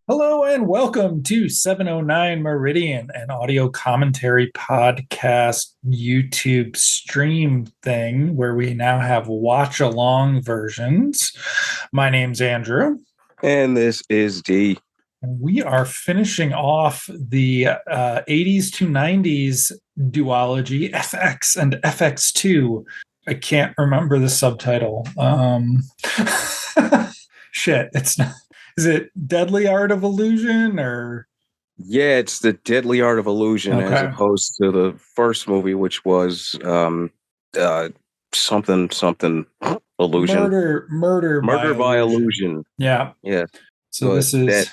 Hello and welcome to 709 Meridian, an audio commentary podcast YouTube stream thing where we now have watch along versions. My name's Andrew. And this is D. And we are finishing off the 80s to 90s duology, FX and FX2. I can't remember the subtitle. Shit, it's not. Is it Deadly Art of Illusion or? Yeah, it's the Deadly Art of Illusion as opposed to the first movie, which was something illusion. Murder by illusion. Yeah. So this is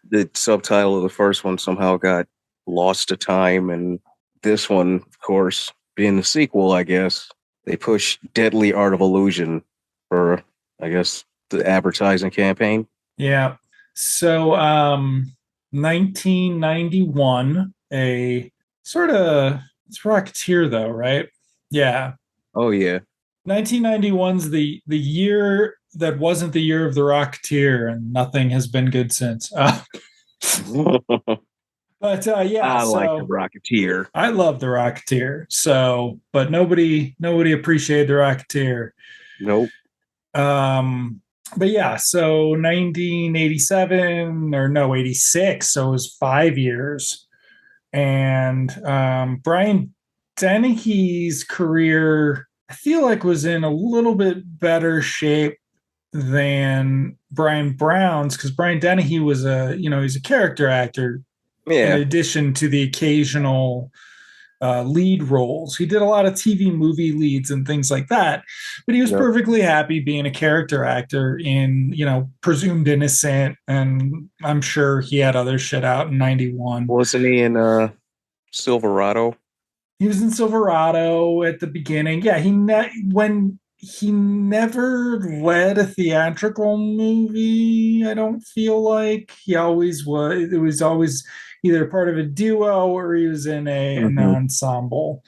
the subtitle of the first one somehow got lost to time, and this one, of course, being the sequel, I guess they pushed Deadly Art of Illusion for, I guess, the advertising campaign. Yeah. So 1991, a sort of, it's Rocketeer though, right? Yeah. Oh yeah. 1991's the year that wasn't the year of the Rocketeer, and nothing has been good since. But yeah, I like the Rocketeer. I love the Rocketeer. So, but nobody appreciated the Rocketeer. Nope. But yeah, so 86, so it was 5 years. And Brian Dennehy's career, I feel like, was in a little bit better shape than Brian Brown's, because Brian Dennehy was he's a character actor in addition to the occasional lead roles. He did a lot of TV movie leads and things like that, but he was perfectly happy being a character actor in, Presumed Innocent, and I'm sure he had other shit out in 91. Wasn't he in Silverado? He was in Silverado at the beginning. Yeah, he never led a theatrical movie, I don't feel like. He always was. It was always either part of a duo or he was in an ensemble.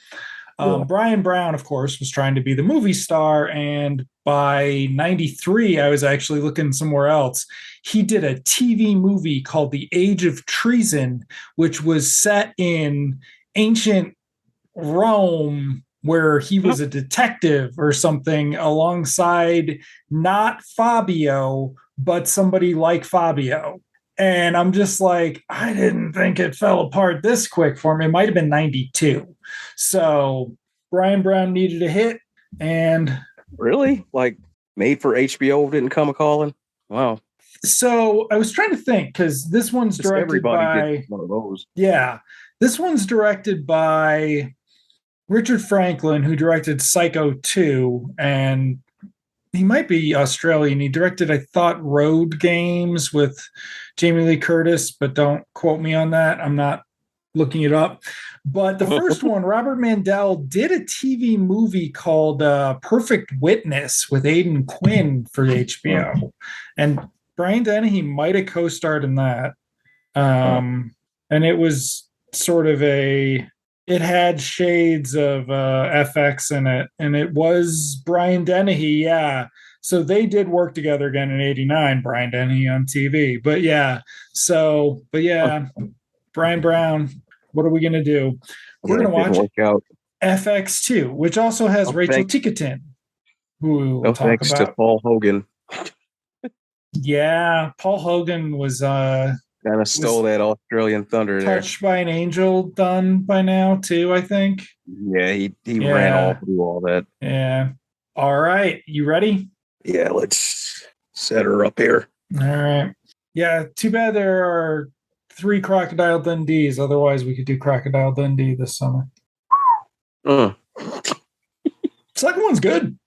Brian Brown, of course, was trying to be the movie star. And by 93, I was actually looking somewhere else. He did a TV movie called The Age of Treason, which was set in ancient Rome, where he was a detective or something alongside not Fabio, but somebody like Fabio. And I'm just like, I didn't think it fell apart this quick for me. It might have been 92. So Brian Brown needed a hit. And really? Like, made for HBO didn't come a calling? Wow. So I was trying to think, because this one's directed by... did one of those. Yeah. This one's directed by Richard Franklin, who directed Psycho 2, and he might be Australian. He directed, I thought, Road Games with Jamie Lee Curtis, but don't quote me on that. I'm not looking it up. But the first one, Robert Mandel, did a TV movie called Perfect Witness with Aidan Quinn for HBO. And Brian Dennehy might have co-starred in that. And it was sort of it had shades of FX in it, and it was Brian Dennehy, yeah. So they did work together again in 89, Brian Dennehy on TV. But yeah, Brian Brown, what are we going to do? We're going to watch FX2, which also has Rachel Ticotin, who we'll talk thanks about. To Paul Hogan. Yeah, Paul Hogan was... kind of stole that Australian thunder there. Touched by an Angel done by now too, I think. Yeah, he ran all through all that. Yeah. All right. You ready? Yeah, let's set her up here. All right. Yeah, too bad there are 3 Crocodile Dundees. Otherwise, we could do Crocodile Dundee this summer. Second one's good.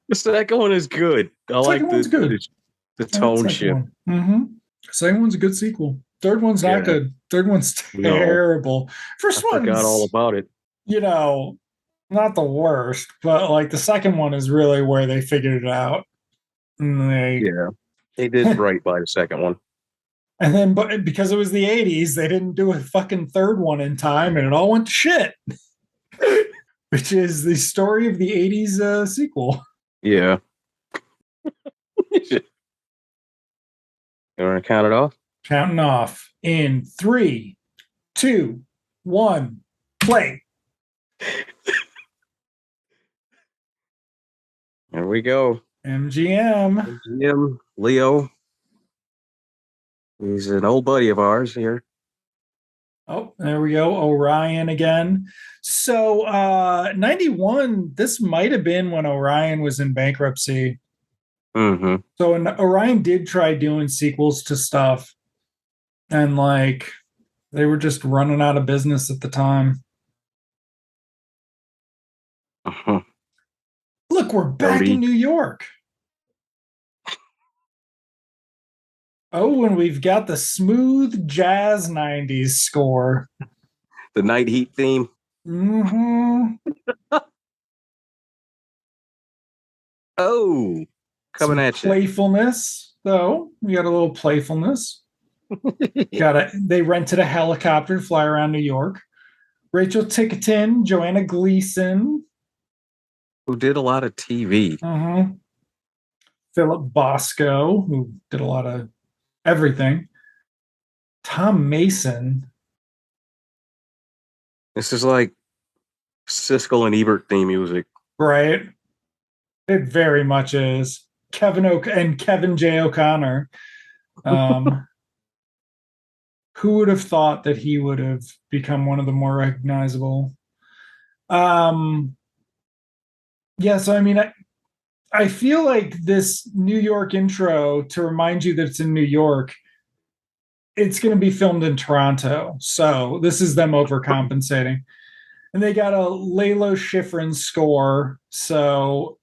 The second one is good. I like the tone shift. Mm-hmm. Second one's a good sequel. Third one's not good. Third one's terrible. First one, I forgot all about it. Not the worst, but like the second one is really where they figured it out. They did right by the second one. And then, but because it was the 80s, they didn't do a fucking third one in time and it all went to shit, which is the story of the 80s sequel. Yeah. You want to count it off? Counting off in three, two, one, play. There we go. MGM. Jim, Leo. He's an old buddy of ours here. Oh, there we go. Orion again. So 91, this might have been when Orion was in bankruptcy. Mm-hmm. So Orion did try doing sequels to stuff, and like they were just running out of business at the time. Uh-huh. Look, we're back in Cody. New York. Oh, and we've got the smooth jazz 90s score. The Night Heat theme. Mm-hmm. Oh, coming Some at you. playfulness, though. We got a little playfulness. They rented a helicopter to fly around New York. Rachel Ticotin, Joanna Gleason, Who did a lot of TV. Philip Bosco, who did a lot of everything. Tom Mason. This is like Siskel and Ebert theme music. Right? It very much is. And Kevin J. O'Connor. Who would have thought that he would have become one of the more recognizable? Yeah, so I mean, I feel like this New York intro, to remind you that it's in New York, it's going to be filmed in Toronto. So this is them overcompensating. And they got a Lalo Schifrin score. So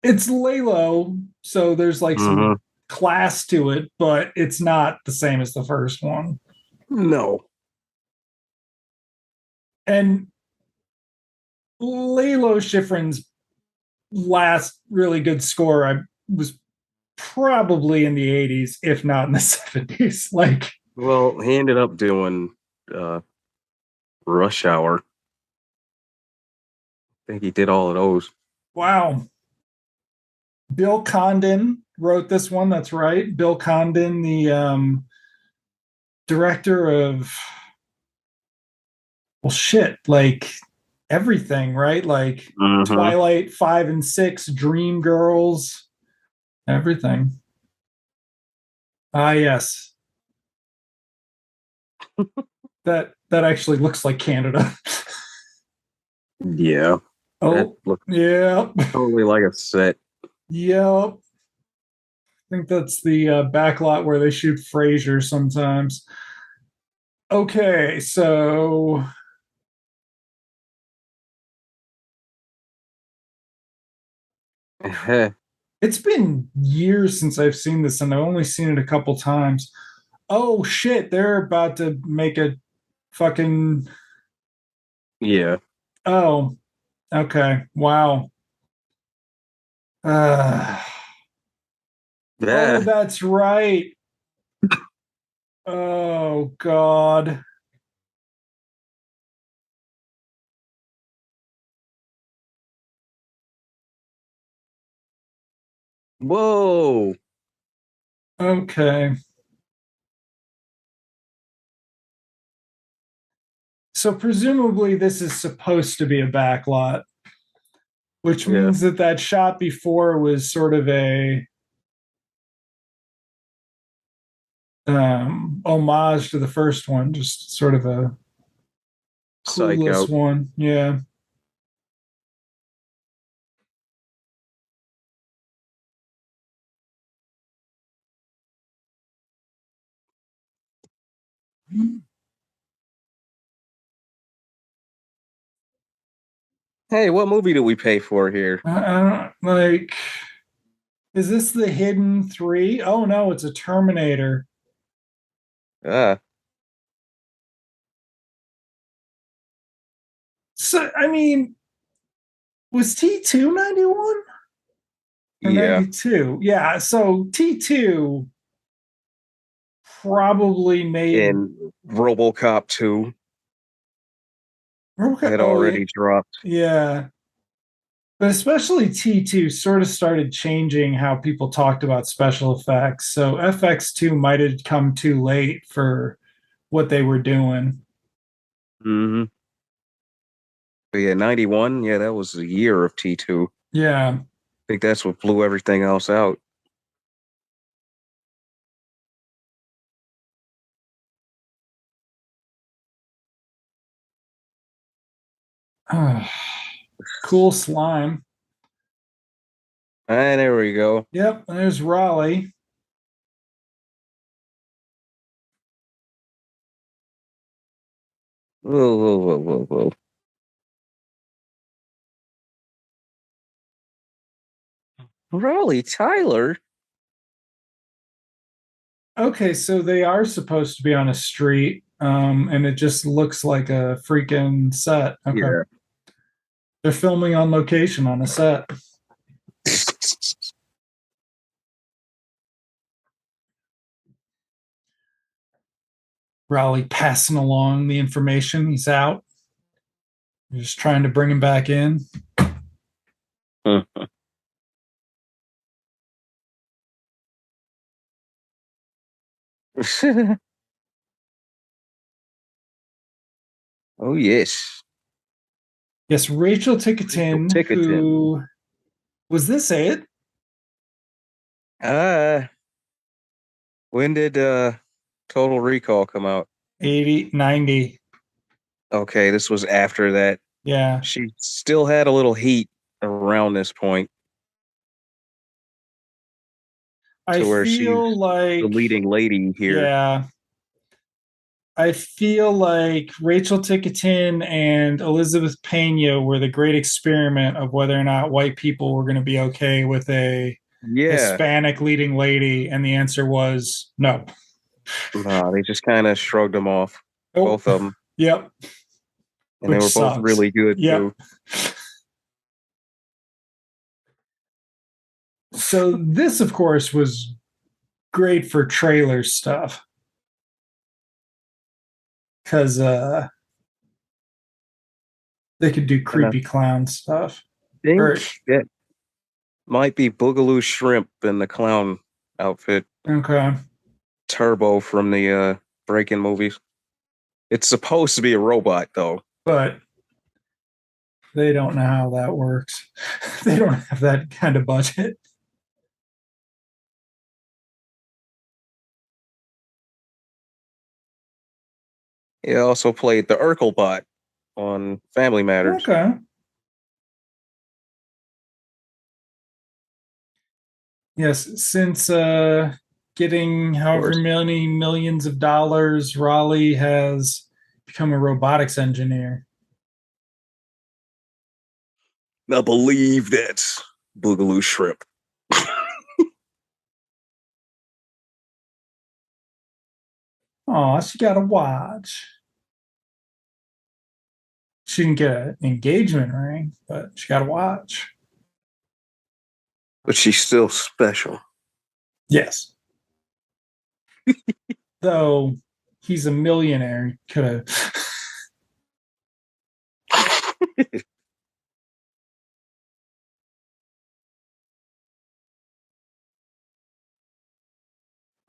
it's Lalo. So there's like Mm-hmm. some class to it, but it's not the same as the first one. No. And Lalo Schifrin's last really good score was probably in the 80s, if not in the 70s. Like, Well, he ended up doing uh, Rush Hour. I think he did all of those. wow. Bill Condon wrote this one. That's right. Bill Condon, the director of, well, shit, like everything, right? Like Mm-hmm. Twilight 5 and 6, Dream Girls, everything. Ah, yes. That actually looks like Canada. Yeah. That Oh, looked yeah. totally like a set. Yep. I think that's the backlot where they shoot Frasier sometimes. Okay, so it's been years since I've seen this, and I've only seen it a couple times. Oh shit, they're about to make a fucking. Yeah. Oh, okay. Wow. Uh, oh, Yeah. that's right. Oh God. Whoa. Okay. So presumably this is supposed to be a backlot, which Yeah. means that that shot before was sort of a homage to the first one, just sort of a Psych clueless out. one. Yeah. Hey, what movie do we pay for here? I don't like. Is this the Hidden Three? Oh no, it's a Terminator. Ah, So I mean, was T2 91? or Yeah, 92. Yeah, so T2 probably made and RoboCop 2 had oh already dropped. yeah, but especially T2 sort of started changing how people talked about special effects. So FX2 might have come too late for what they were doing. Hmm. But yeah, 91, yeah, that was the year of T2. Yeah. I think that's what blew everything else out. Cool slime. And there we go. Yep, there's Raleigh. Whoa, whoa, whoa, whoa, whoa. Raleigh Tyler? Okay, so they are supposed to be on a street, and it just looks like a freaking set. Okay. Yeah. They're filming on location on a set. Raleigh passing along the information. He's out. You're just trying to bring him back in. Oh, yes. Yes, Rachel Rachel Ticotin, Ticotin. who was this it? Uh, when did Total Recall come out? 80, 90. Okay, this was after that. Yeah. She still had a little heat around this point I to where feel she's the like, leading lady here. yeah, I feel like Rachel Ticotin and Elizabeth Pena were the great experiment of whether or not white people were going to be okay with a Yeah. Hispanic leading lady, and the answer was no. No, they just kind of shrugged them off, Oh, both of them. yep, And they which were both sucks. really good, Yep. too. So this, of course, was great for trailer stuff because they could do And I creepy clown stuff. think Or that might be Boogaloo Shrimp in the clown outfit. okay, Turbo from the Breaking movies. It's supposed to be a robot, though. but they don't know how that works. They don't have that kind of budget. He also played the Urkelbot on Family Matters. Okay. Yes, since getting Of however course. many millions of dollars, Raleigh has become a robotics engineer. I believe that's Boogaloo Shrimp. Oh, she got a watch. She didn't get an engagement ring, but she got a watch. But she's still special. Yes. Though he's a millionaire, could have.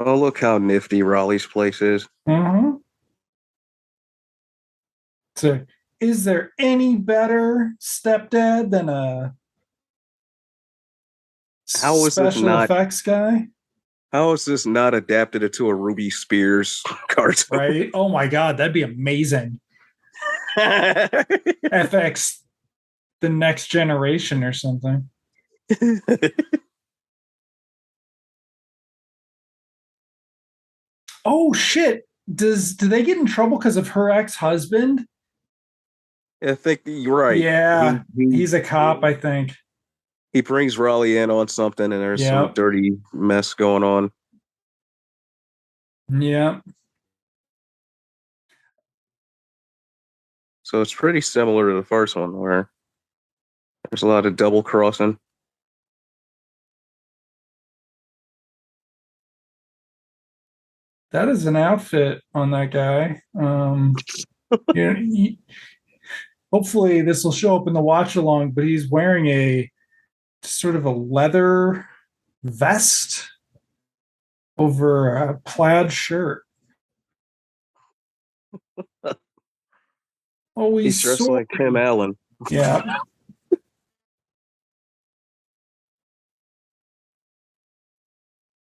Oh, look how nifty Raleigh's place is. Uh-huh. So, is there any better stepdad than a How is this special not? effects guy? How is this not adapted into a Ruby Spears cartoon? Right? Oh my God, that'd be amazing. FX, the next generation or something. Oh shit. Do they get in trouble because of her ex-husband? I think you're right. Yeah, he's a cop, I think. He brings Raleigh in on something, and there's some Yep. dirty mess going on. Yep. So it's pretty similar to the first one, where there's a lot of double crossing. That is an outfit on that guy. Yeah, hopefully this will show up in the watch along, but he's wearing a sort of a leather vest over a plaid shirt. Oh, He's he's dressed like Tim sorry. Allen. Yeah.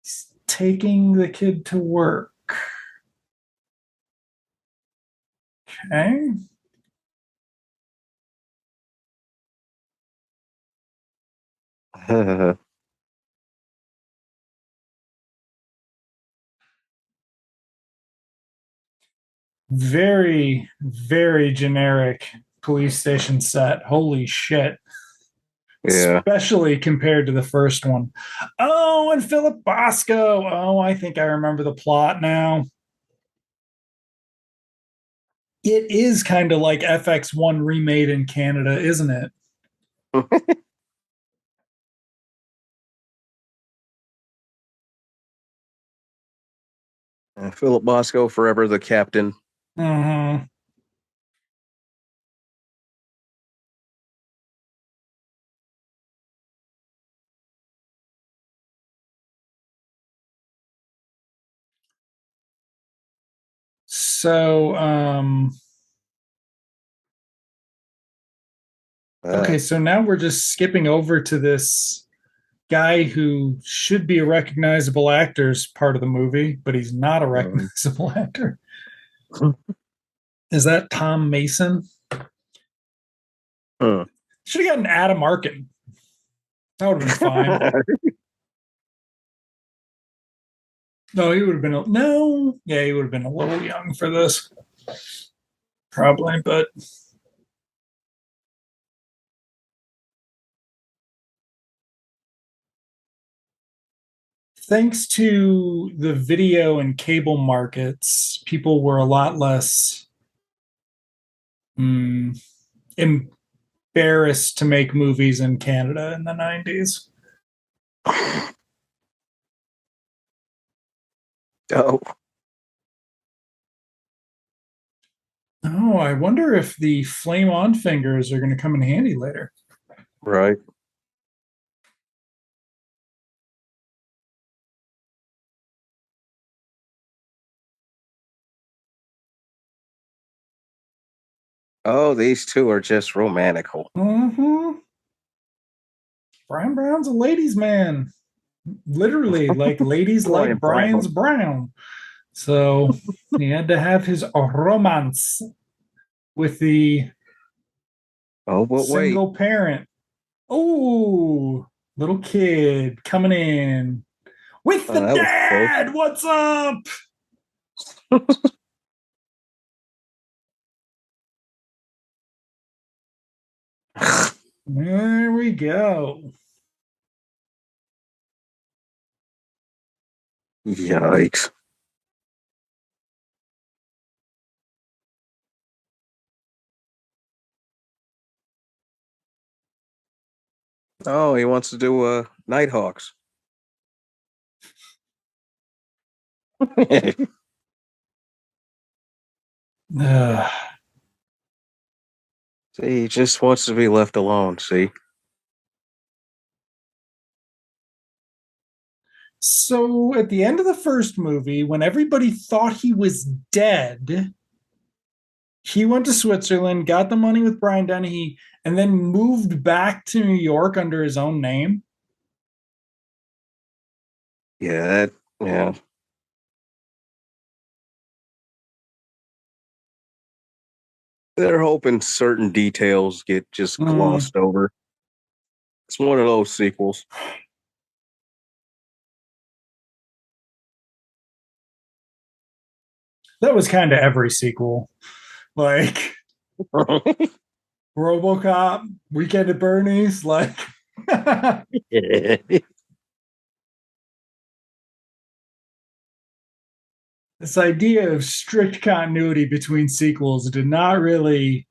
He's taking the kid to work. Okay. Very, very generic police station set. Holy shit. Yeah. Especially compared to the first one. Oh, and Philip Bosco. Oh, I think I remember the plot now. It is kind of like FX1 remade in Canada, isn't it? Philip Bosco, forever the captain. Uh-huh. So, Uh, okay, so now we're just skipping over to this guy who should be a recognizable actor as part of the movie, but he's not a um, recognizable actor. Is that Tom Mason? huh. Should have gotten Adam Arkin. That would have been fine. No, he would have been no. Yeah, he would have been a little young for this, probably. But thanks to the video and cable markets, people were a lot less mm, embarrassed to make movies in Canada in the 90s. Oh, Oh, I wonder if the flame on fingers are going to come in handy later. right. Oh, these two are just romantical. Mm-hmm. Brian Brown's a ladies' man. Literally, like ladies Brian like Brown. Brian's Brown. So he had to have his romance with the Oh, but wait. single parent. Oh, little kid coming in with the That was close. dad. What's up? There we go. Yikes. Oh, he wants to do Nighthawks. See, he just wants to be left alone. See? So at the end of the first movie, when everybody thought he was dead, he went to Switzerland, got the money with Brian Dennehy, and then moved back to New York under his own name. Yeah, yeah. They're hoping certain details get just Mm, glossed over. It's one of those sequels. that was kind of every sequel. Like RoboCop, Weekend at Bernie's, like this idea of strict continuity between sequels did not really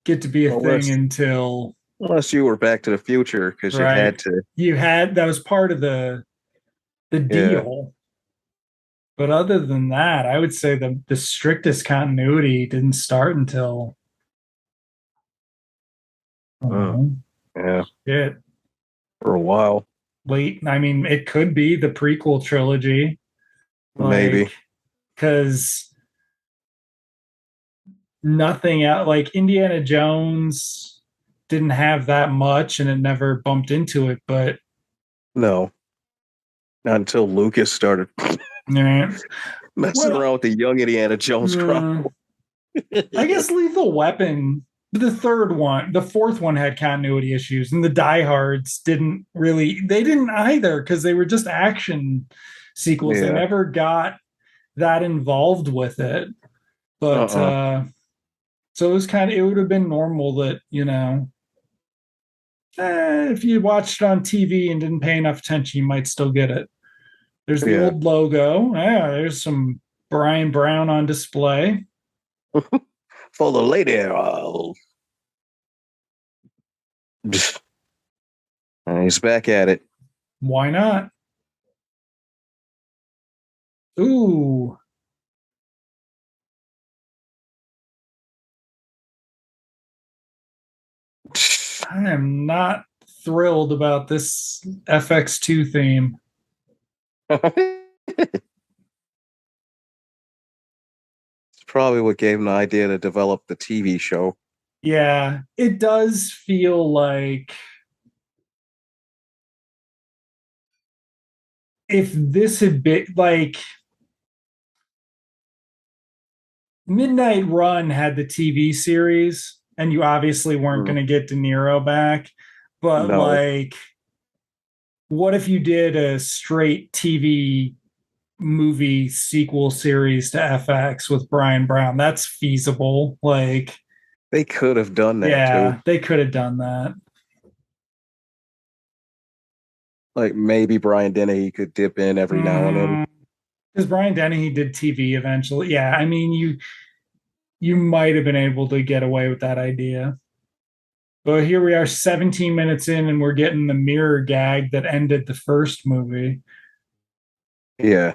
get to be a thing unless until unless you were Back to the Future because you right. had to. You had that was part of the Yeah. deal. But other than that, I would say the strictest continuity didn't start until, I don't Mm, know, yeah, shit, for a while, late. I mean, it could be the prequel trilogy, like, maybe. because nothing out, like Indiana Jones didn't have that much and it never bumped into it, but No, not until Lucas started yeah. messing Well, around with the young Indiana Jones uh, Chronicle. I guess Lethal Weapon, the third one, the fourth one had continuity issues, and the diehards didn't really, they didn't either because they were just action sequels. They Yeah. never got that involved with it. But Uh-uh. so it was kind of, it would have been normal that, if you watched it on TV and didn't pay enough attention, you might still get it. There's the Yeah. old logo. Yeah, there's some Brian Brown on display. For the lady. And he's back at it. Why not? Ooh, I am not thrilled about this FX2 theme. It's probably what gave him the idea to develop the TV show. Yeah, it does feel like if this had been like Midnight Run had the TV series, and you obviously weren't Mm, going to get De Niro back, but no, like, what if you did a straight TV movie sequel series to FX with Brian Brown? That's feasible. Like, they could have done that too. yeah, they could have done that. Like maybe Brian Dennehy could dip in every now and then. Mm-hmm. Because Brian Dennehy did TV eventually. Yeah, I mean, you might have been able to get away with that idea. But here we are 17 minutes in and we're getting the mirror gag that ended the first movie. Yeah.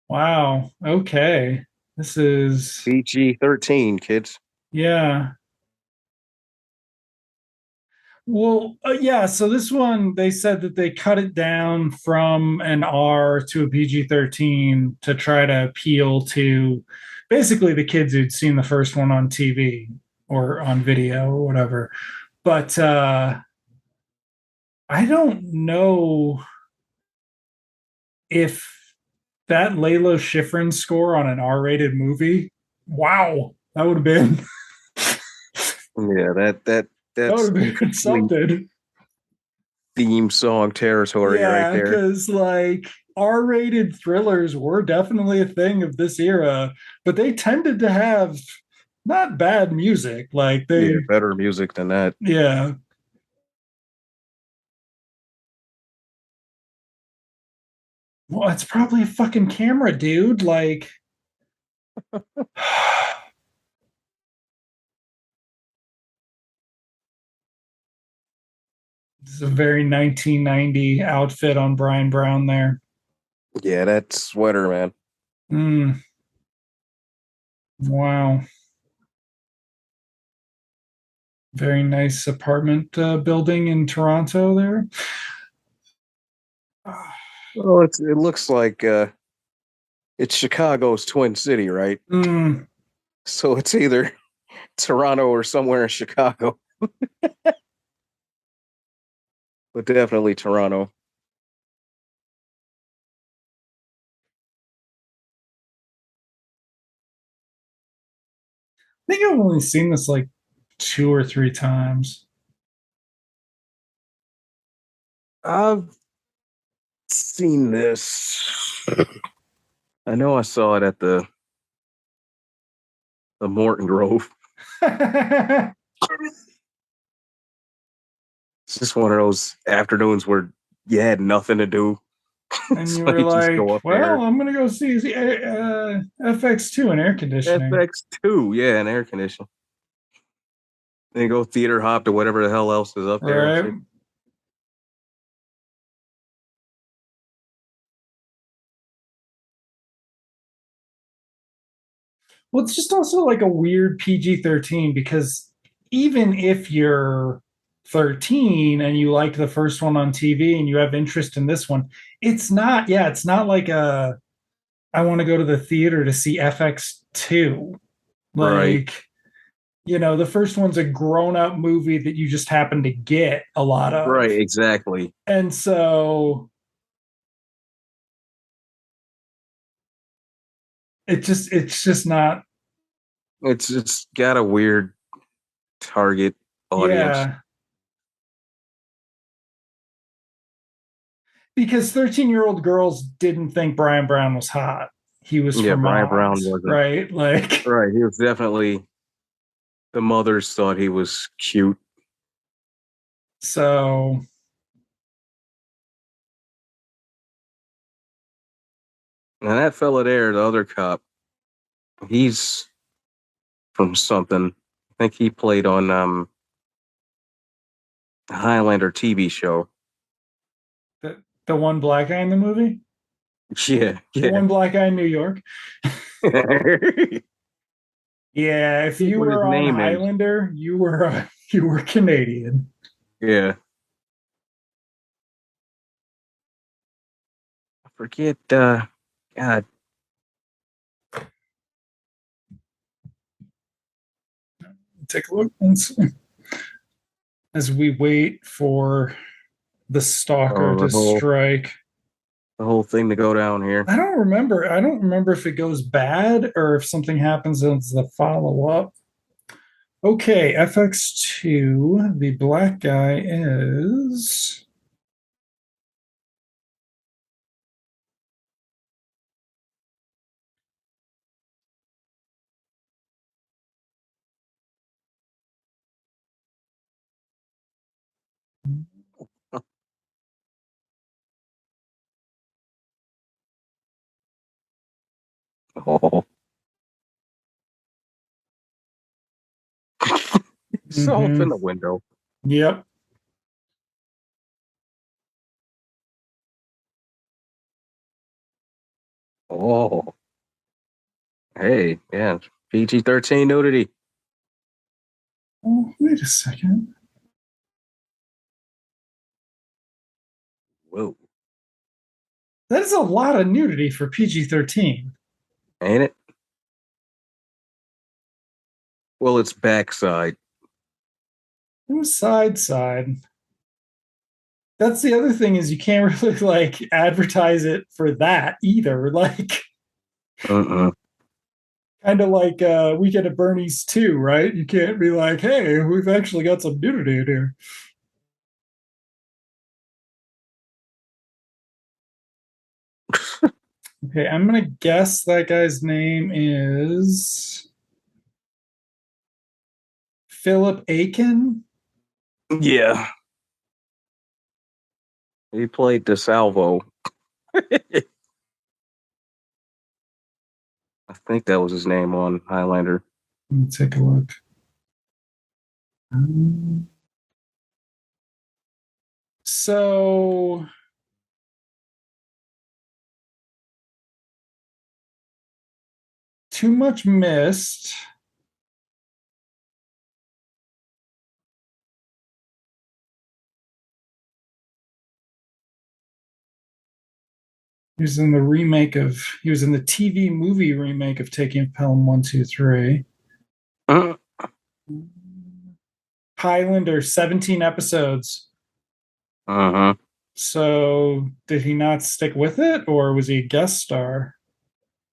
Wow. Okay. This is, PG-13, kids. yeah. Well, yeah. So this one, they said that they cut it down from an R to a PG-13 to try to appeal to basically the kids who'd seen the first one on TV or on video or whatever. But I don't know if that Lalo Schifrin score on an R-rated movie. Wow, that would have been Yeah, that that's would have been complete something. theme song territory right Yeah, there. because like R-rated thrillers were definitely a thing of this era, but they tended to have not bad music. Like Yeah, they, better music than that. yeah. Well, it's probably a fucking camera, dude. Like, this is a very 1990 outfit on Brian Brown there. Yeah, that sweater, man. Mm, wow. Very nice apartment building in Toronto there. Well, it looks like it's Chicago's twin city, right? Mm, So it's either Toronto or somewhere in Chicago, but definitely Toronto. I think I've only seen this like two or three times. I've seen this. I know I saw it at the Morton Grove. It's just one of those afternoons where you had nothing to do. And you So were you just like, go up well, there. I'm going to go see FX2 and air conditioning. FX2, yeah, and air conditioning. Then go theater hop to whatever the hell else is up All there. right. So, Well, it's just also like a weird PG-13 because even if you're 13 and you like the first one on TV and you have interest in this one, it's not like I want to go to the theater to see FX2. right, Like, the first one's a grown-up movie that you just happen to get a lot right, of. exactly. And so it's just not, It's got a weird target audience. yeah. Because 13-year-old girls didn't think Brian Brown was hot. He was Yeah, for Brian Brown moms, wasn't right? Like, right. He was definitely the mothers thought he was cute. so And that fella there, the other cop, he's from something. I think he played on Highlander TV show. the one black guy in the movie, Yeah, the yeah. one black guy in New York. I Yeah, if think you what his were on name is. Highlander, you were Canadian. Yeah. I forget God. Take a look as we wait for the stalker Oh, to strike. the whole thing to go down here. I don't remember. I don't remember if it goes bad or if something happens as the follow up. Okay, FX2, the black guy is. Oh. So off in Mm-hmm. the window. Yep. Oh. Hey, yeah. PG-13 nudity. Oh, wait a second. Whoa. That is a lot of nudity for PG-13. Ain't it? Well, it's backside. It was side. That's the other thing is you can't really like advertise it for that either. Like Uh-uh. kind of like Weekend at Bernie's too, right? You can't be like, hey, we've actually got some nudity in here. Okay, I'm gonna guess that guy's name is Philip Aiken. Yeah. He played DeSalvo. I think that was his name on Highlander. Let me take a look. Um, so too much missed. He was in the TV movie remake of Taking Pelham 1, 2, 3. Uh Highlander, 17 episodes. huh. So did he not stick with it or was he a guest star?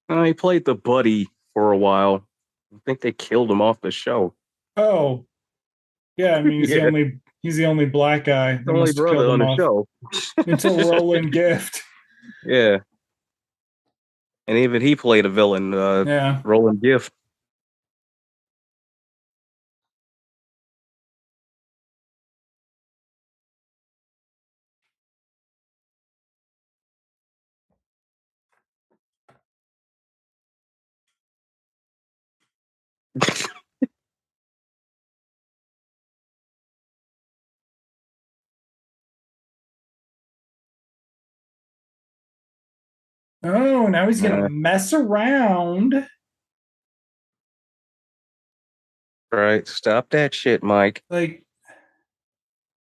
He played the buddy for a while. I think they killed him off the show. Oh, yeah, I mean Yeah, he's the only black guy. the They only must have brother killed on him the off show. until Roland Gift. Yeah, and even he played a villain, Yeah. Roland Gift. Oh, now he's gonna Uh, mess around. right. Stop that shit, Mike. Like,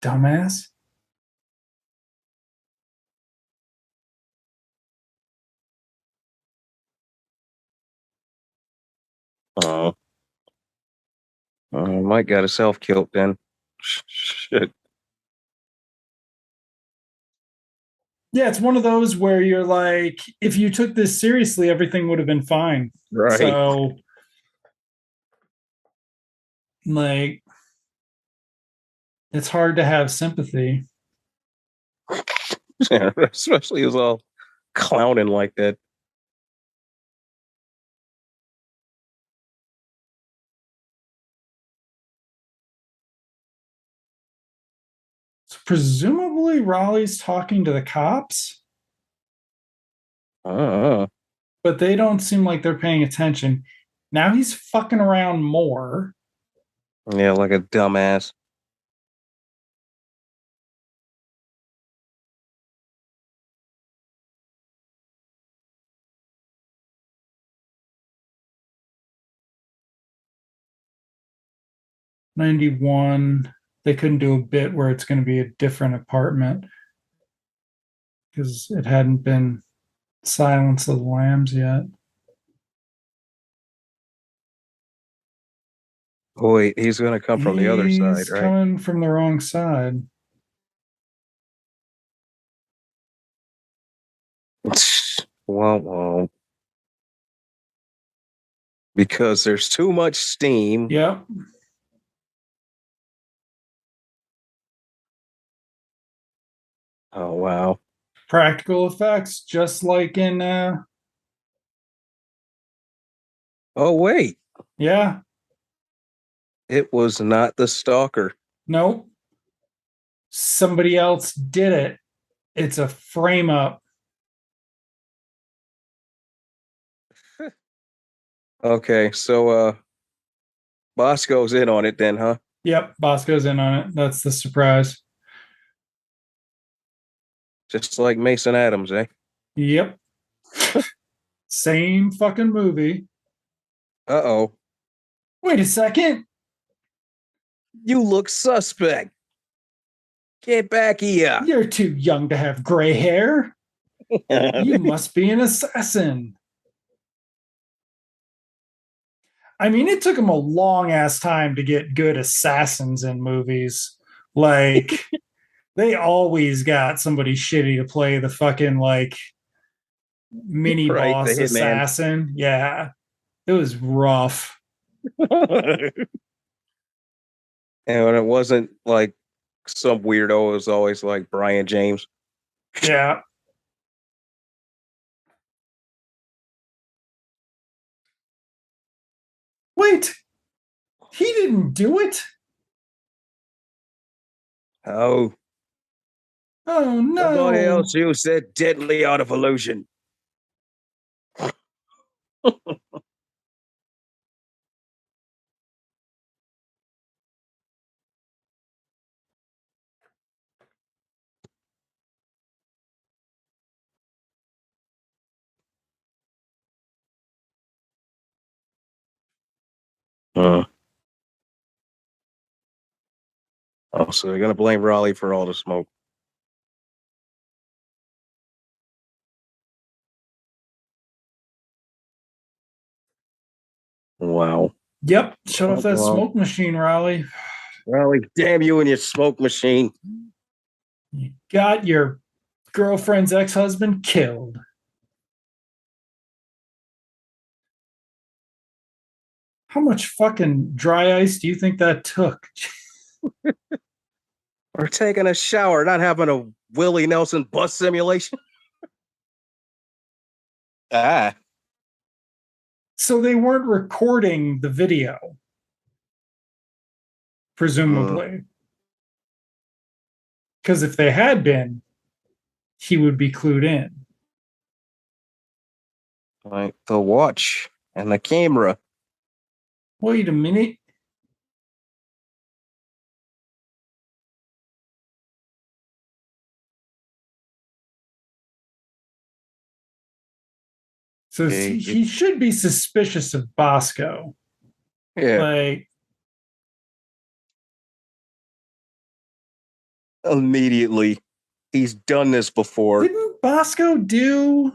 dumbass. Oh, Mike got himself killed then. Shit. Yeah, it's one of those where you're like, if you took this seriously, everything would have been fine. Right. So, like, it's hard to have sympathy. Yeah, especially he was all clowning like that. So presumably, Raleigh's talking to the cops, Uh, but they don't seem like they're paying attention. Now he's fucking around more. yeah, like a dumbass. 91. They couldn't do a bit where it's going to be a different apartment because it hadn't been Silence of the Lambs yet. Boy, he's gonna come from the other side, He's right? coming from the wrong side. Well, because there's too much steam. Yep. Oh wow. Practical effects, just like in Oh wait, yeah. it was not the stalker. Nope. Somebody else did it. It's a frame up. Okay, so Bosco's in on it then, huh? Yep, Bosco's in on it. That's the surprise. Just like Mason Adams, eh? Yep. Same fucking movie. Uh-oh. Wait a second. You look suspect. Get back here. You're too young to have gray hair. You must be an assassin. I mean, it took him a long ass time to get good assassins in movies. Like, they always got somebody shitty to play the fucking like mini Right, the boss hitman. assassin. Yeah, it was rough. And when it wasn't like some weirdo, it was always like Brian James. Yeah. Wait, he didn't do it. Oh, Oh somebody else no. used that deadly art of illusion. Uh, oh, so they're gonna blame Raleigh for all the smoke. Wow. Yep. Shut off that Well, smoke machine, Raleigh. Raleigh, damn you and your smoke machine. You got your girlfriend's ex-husband killed. How much fucking dry ice do you think that took? Or taking a shower, not having a Willie Nelson bus simulation. Ah. So they weren't recording the video, presumably. Because if they had been, he would be clued in. Like the watch and the camera. Wait a minute. So Okay, he should be suspicious of Bosco. yeah, Like, immediately. He's done this before. didn't Bosco do?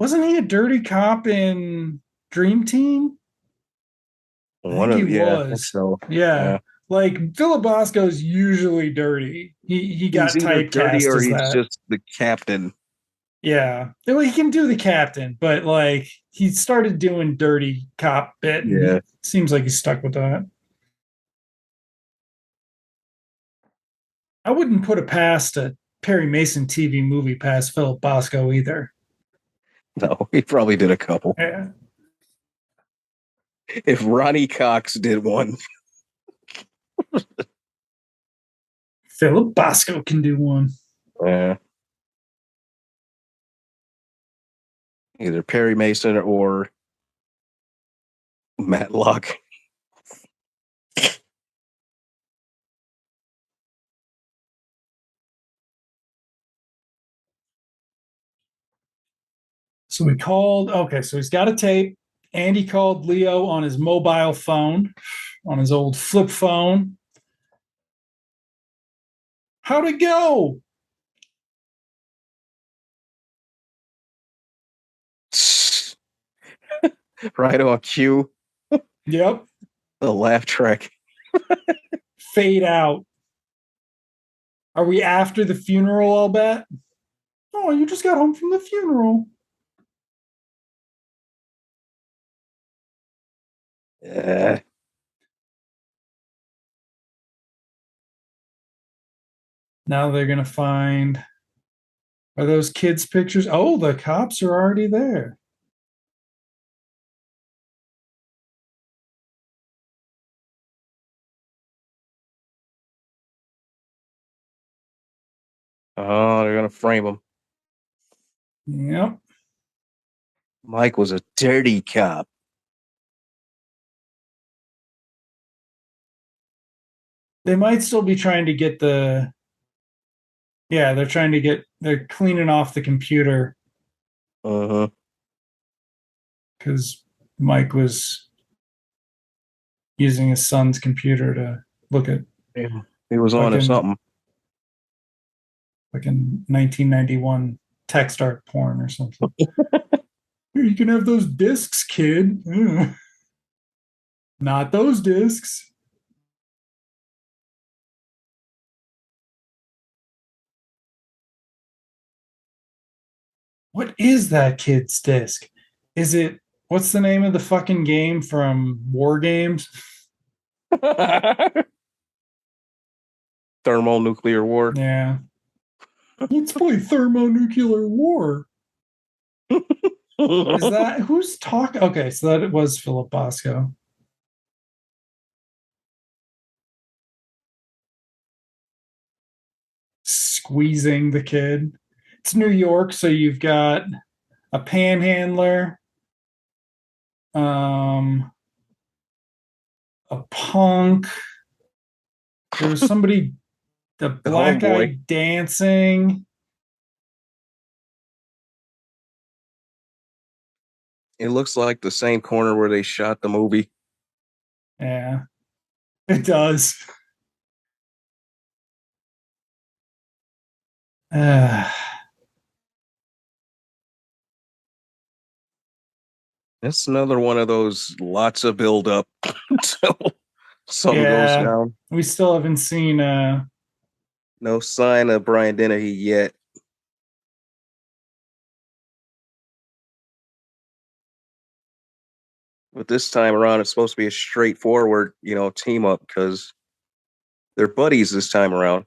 Wasn't he a dirty cop in Dream Team? I One think he of yeah, I think was. so. Yeah. Yeah. Like Philip Bosco's usually dirty. He He's got either dirty typecast or as he's that. just the captain. Yeah. Well, he can do the captain, but like he started doing dirty cop bit and Yeah. he seems like he's stuck with that. I wouldn't put a past a Perry Mason TV movie past Philip Bosco either. No, he probably did a couple. Yeah. If Ronnie Cox did one, Philip Bosco can do one. uh, either Perry Mason or Matlock. So we called, okay, so he's got a tape. Andy called Leo on his mobile phone, on his old flip phone. How'd it go? Right on cue. Yep. The laugh track. Fade out. Are we after the funeral, I'll bet? Oh, you just got home from the funeral. Yeah. Now they're going to find, are those kids' pictures? Oh, the cops are already there. Oh, they're gonna frame him. Yep. Mike was a dirty cop. They might still be trying to get the, yeah, they're cleaning off the computer Uh-huh. because Mike was using his son's computer to look at Yeah. He was on to fucking something. fucking 1991 text art porn or something. Here, you can have those discs, kid. Ugh. Not those discs. What is that kid's disc? Is it what's the name of the fucking game from War Games? Thermonuclear war. Yeah. Let's play thermonuclear war. Is that who's talking? Okay, so that it was Philip Bosco squeezing the kid. It's New York, so you've got a panhandler, um, a punk. There was somebody, the The black guy homeboy. dancing. It looks like the same corner where they shot the movie. Yeah, it does. Uh, It's another one of those lots of build up until something goes yeah, down. we still haven't seen. No sign of Brian Dennehy yet. But this time around, it's supposed to be a straightforward, team up because they're buddies this time around.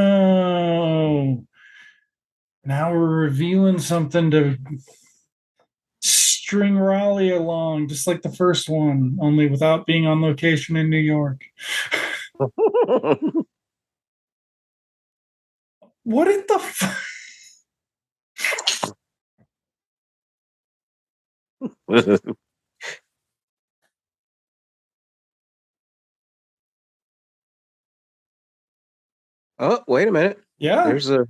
Oh, now we're revealing something to string Raleigh along, just like the first one, only without being on location in New York. What in the fuck? Oh, wait a minute. Yeah, There's a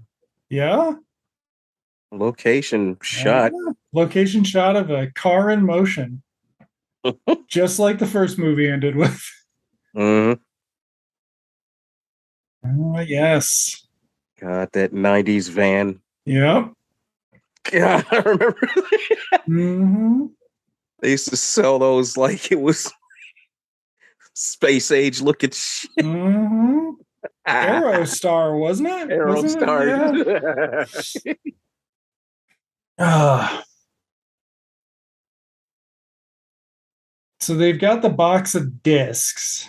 yeah, location yeah. shot. Location shot of a car in motion, just like the first movie ended with. Hmm. Oh, yes. God, that 90s van. Yep. God, I remember Mm-hmm. they used to sell those like it was space age looking shit. Mm-hmm. Aerostar, wasn't it? Wasn't it? Aerostar. Yeah. Ah. So they've got the box of discs.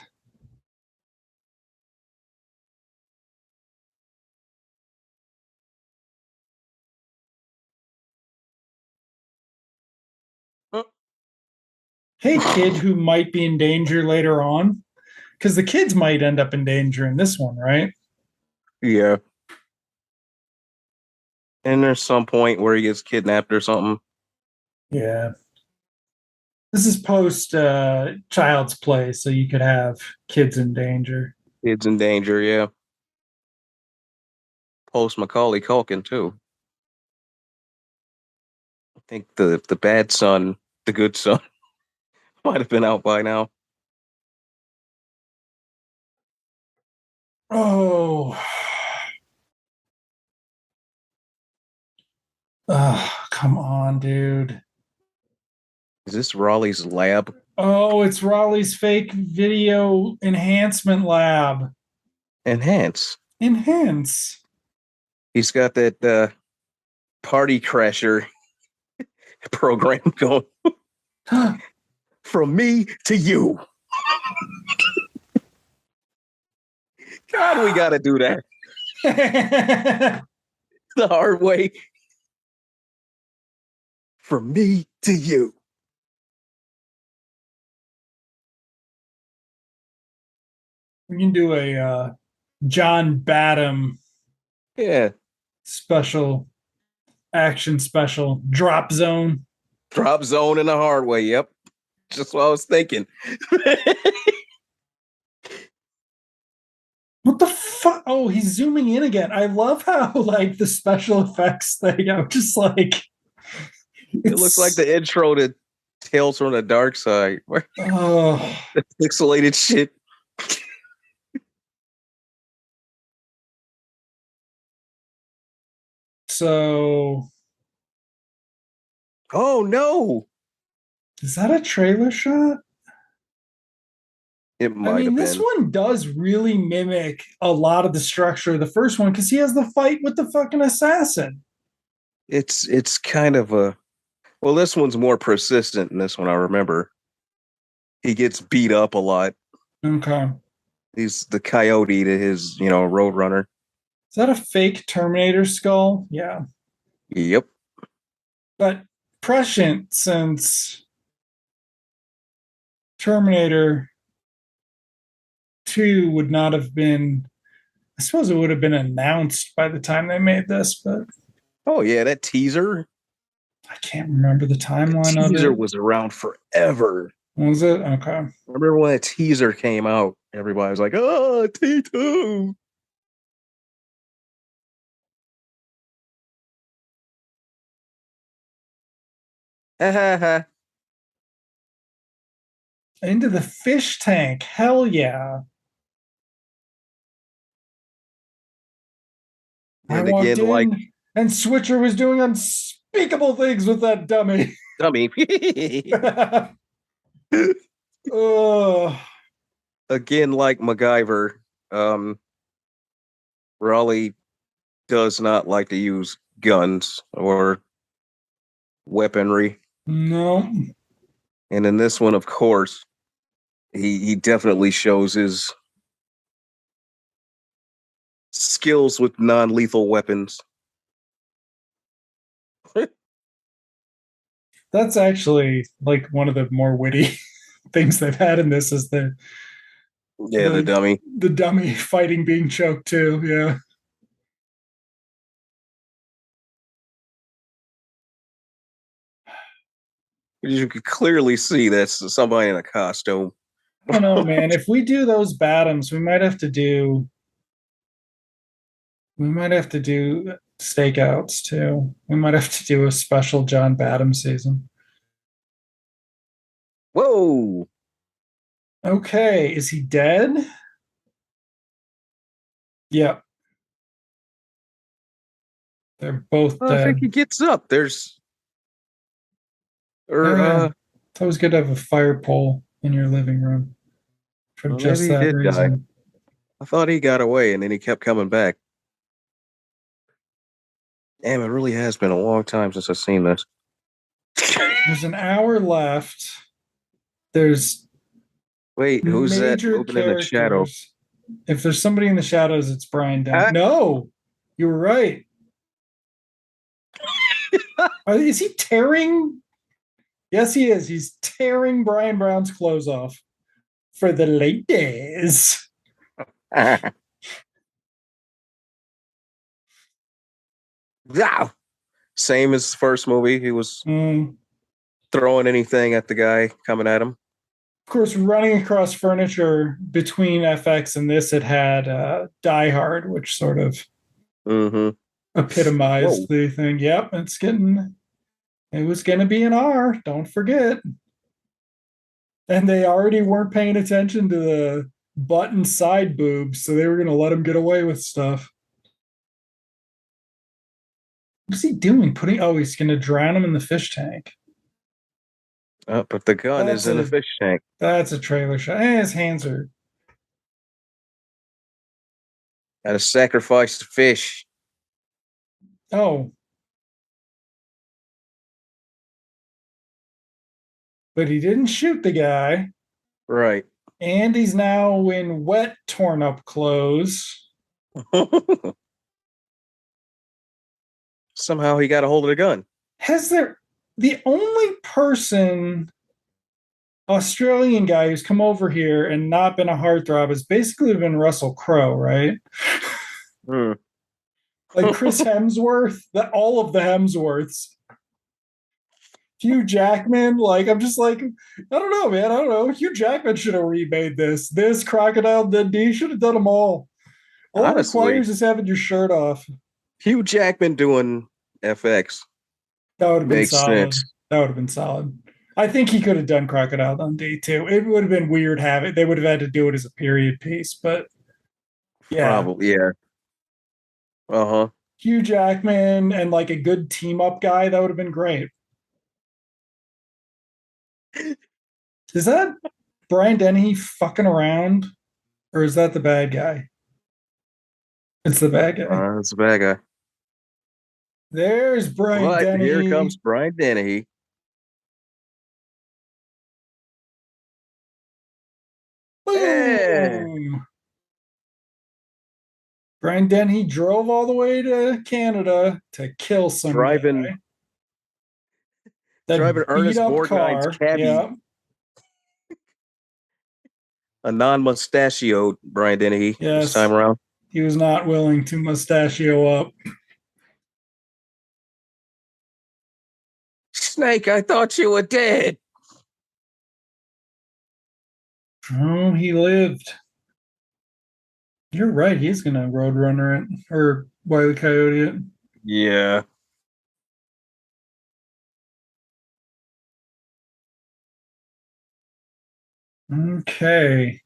Hey, kid who might be in danger later on, because the kids might end up in danger in this one, right? Yeah. And there's some point where he gets kidnapped or something. Yeah. This is post Child's Play, so you could have kids in danger. Kids in danger, yeah. Post Macaulay Culkin too. I think the bad son, the good son, might have been out by now. Oh, oh, come on, dude. Is this Raleigh's lab? Oh, it's Raleigh's fake video enhancement lab. Enhance. Enhance. He's got that party crasher program going from me to you. God, we got to do that the hard way. From me to you. We can do a John Badham Yeah. special action special drop zone. Drop zone in the hard way. Yep. Just what I was thinking. What the fuck? Oh, he's zooming in again. I love how like the special effects thing. I'm just like, It looks like the intro to Tales from the Dark Side. Where oh, the pixelated shit. so Oh no. is that a trailer shot? It I might mean, have this been. one does really mimic a lot of the structure of the first one because he has the fight with the fucking assassin. It's kind of a well, this one's more persistent than this one, I remember. He gets beat up a lot. Okay. He's the coyote to his, roadrunner. Is that a fake Terminator skull? Yeah. Yep. But prescient since Terminator 2 would not have been, I suppose it would have been announced by the time they made this, but Oh yeah, that teaser. I can't remember the The timeline of teaser it. was around forever. Was it? Okay. Remember when a teaser came out? Everybody was like, "Oh, T2." Into the fish tank. Hell yeah. I And walked again, like in and Switcher was doing unspeakable things with that dummy. dummy. Oh, Again, like MacGyver, um, Raleigh does not like to use guns or weaponry. no. And in this one, of course, he definitely shows his skills with non-lethal weapons. That's actually like one of the more witty things they've had in this is Yeah, the the dummy. the dummy fighting being choked too. Yeah. You could clearly see that's somebody in a costume. I don't know, man. If we do those Bottoms, we might have to do stakeouts too. We might have to do a special John Badham season. Whoa! Okay, is he dead? Yep, they're both Well, I think he dead. gets up. Oh Or yeah, it's always good to have a fire pole in your living room for well, just maybe he that did die. reason. I thought he got away, and then he kept coming back. Damn, it really has been a long time since I've seen this. There's an hour left. There's Wait, who's that major moving in the shadow? characters. If there's somebody in the shadows, it's Brian Dent. Ah, No, you were right. Is he tearing? Yes, he is. He's tearing Brian Brown's clothes off for the ladies. ah. Same as the first movie. He was Mm. throwing anything at the guy coming at him. Of course, running across furniture between FX and this, it had Die Hard, which sort of Mm-hmm. epitomized Whoa. the thing. Yep, it was going to be an R, don't forget. And they already weren't paying attention to the button side boobs, so they were going to let him get away with stuff. What's he doing? He's going to drown him in the fish tank. But the gun That's is in the a fish tank. that's a trailer shot. His hands are. Got to sacrifice the fish. Oh, but he didn't shoot the guy. Right. And he's now in wet, torn up clothes. Somehow he got a hold of the gun. Has there the only person Australian guy who's come over here and not been a heartthrob has basically been Russell Crowe, right? Hmm. Like Chris Hemsworth, that all of the Hemsworths. Hugh Jackman, like I'm just like, I don't know, man. I don't know. Hugh Jackman should have remade this. This Crocodile Dundee should have done them all. All it Honestly, requires is having your shirt off. Hugh Jackman doing FX That would have been makes solid. sense. That would have been solid. I think he could have done Crocodile Dundee too. It would have been weird having they would have had to do it as a period piece, but yeah. Probably, yeah. Uh-huh. Hugh Jackman and like a good team up guy, that would have been great. Is that Brian Dennehy fucking around? Or is that the bad guy? It's the bad guy. That's a bad guy. There's Brian But here comes Dennehy. Brian Dennehy. Yeah. Boom. Brian Dennehy drove all the way to Canada to kill some Driving guy. That driving beat Ernest up Borgnine's car. cabbie. Yeah. A non-mustachioed Brian Dennehy this time Yes. around. He was not willing to mustachio up. Snake, I thought you were dead. Oh, he lived. You're right. He's gonna Roadrunner it or Wile E. Coyote it. Yeah. Okay.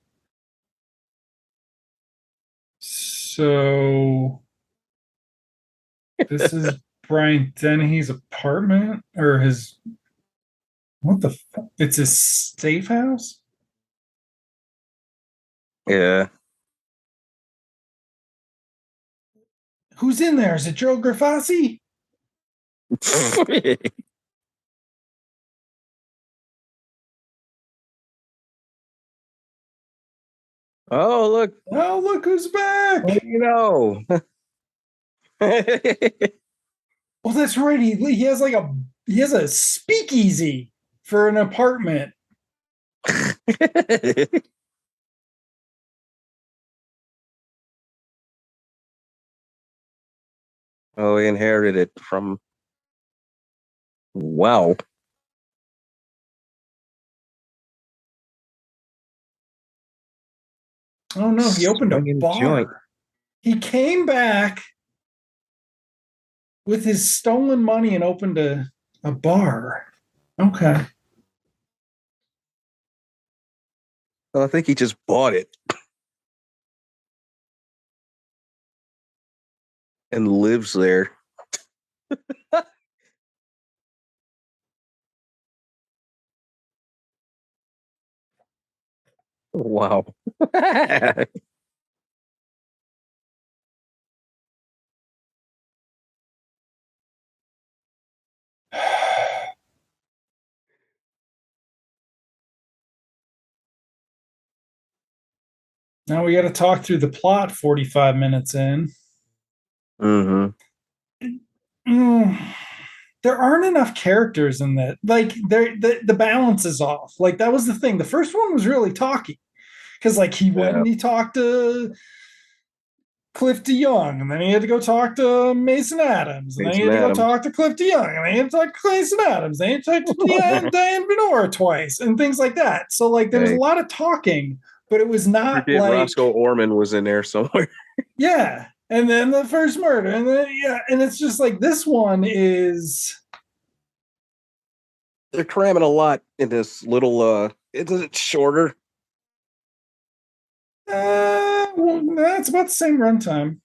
So this is Brian Dennehy's apartment or his what the fuck? It's his safe house? Yeah. Who's in there? Is it Joe Grafassi? Oh, look. Oh, look who's back. What do you know? Oh, that's right. He has like a he has a speakeasy for an apartment. Oh, he inherited it from. Wow. Oh no, he opened a Swinging joint. bar. He came back with his stolen money and opened a bar. Okay. Well, I think he just bought it and lives there. Wow. Now we got to talk through the plot 45 minutes in. Mm-hmm. Mm, there aren't enough characters in that. Like, the balance is off. Like, that was the thing. The first one was really talky because, like, he went Yeah. and he talked to Cliff DeYoung, and then he had to go talk to Mason Adams, and then he Jason had to go Adams. talk to Cliff DeYoung, and then he had to talk to Mason Adams, then he had to talk to Diane Benora twice, and things like that. So, like, there was a Hey, lot of talking, but it was don't not forget like, Roscoe Orman was in there somewhere. yeah. And then the first murder, and then yeah, and it's just like this one is They're cramming a lot in this little. It's shorter. well, that's about the same runtime.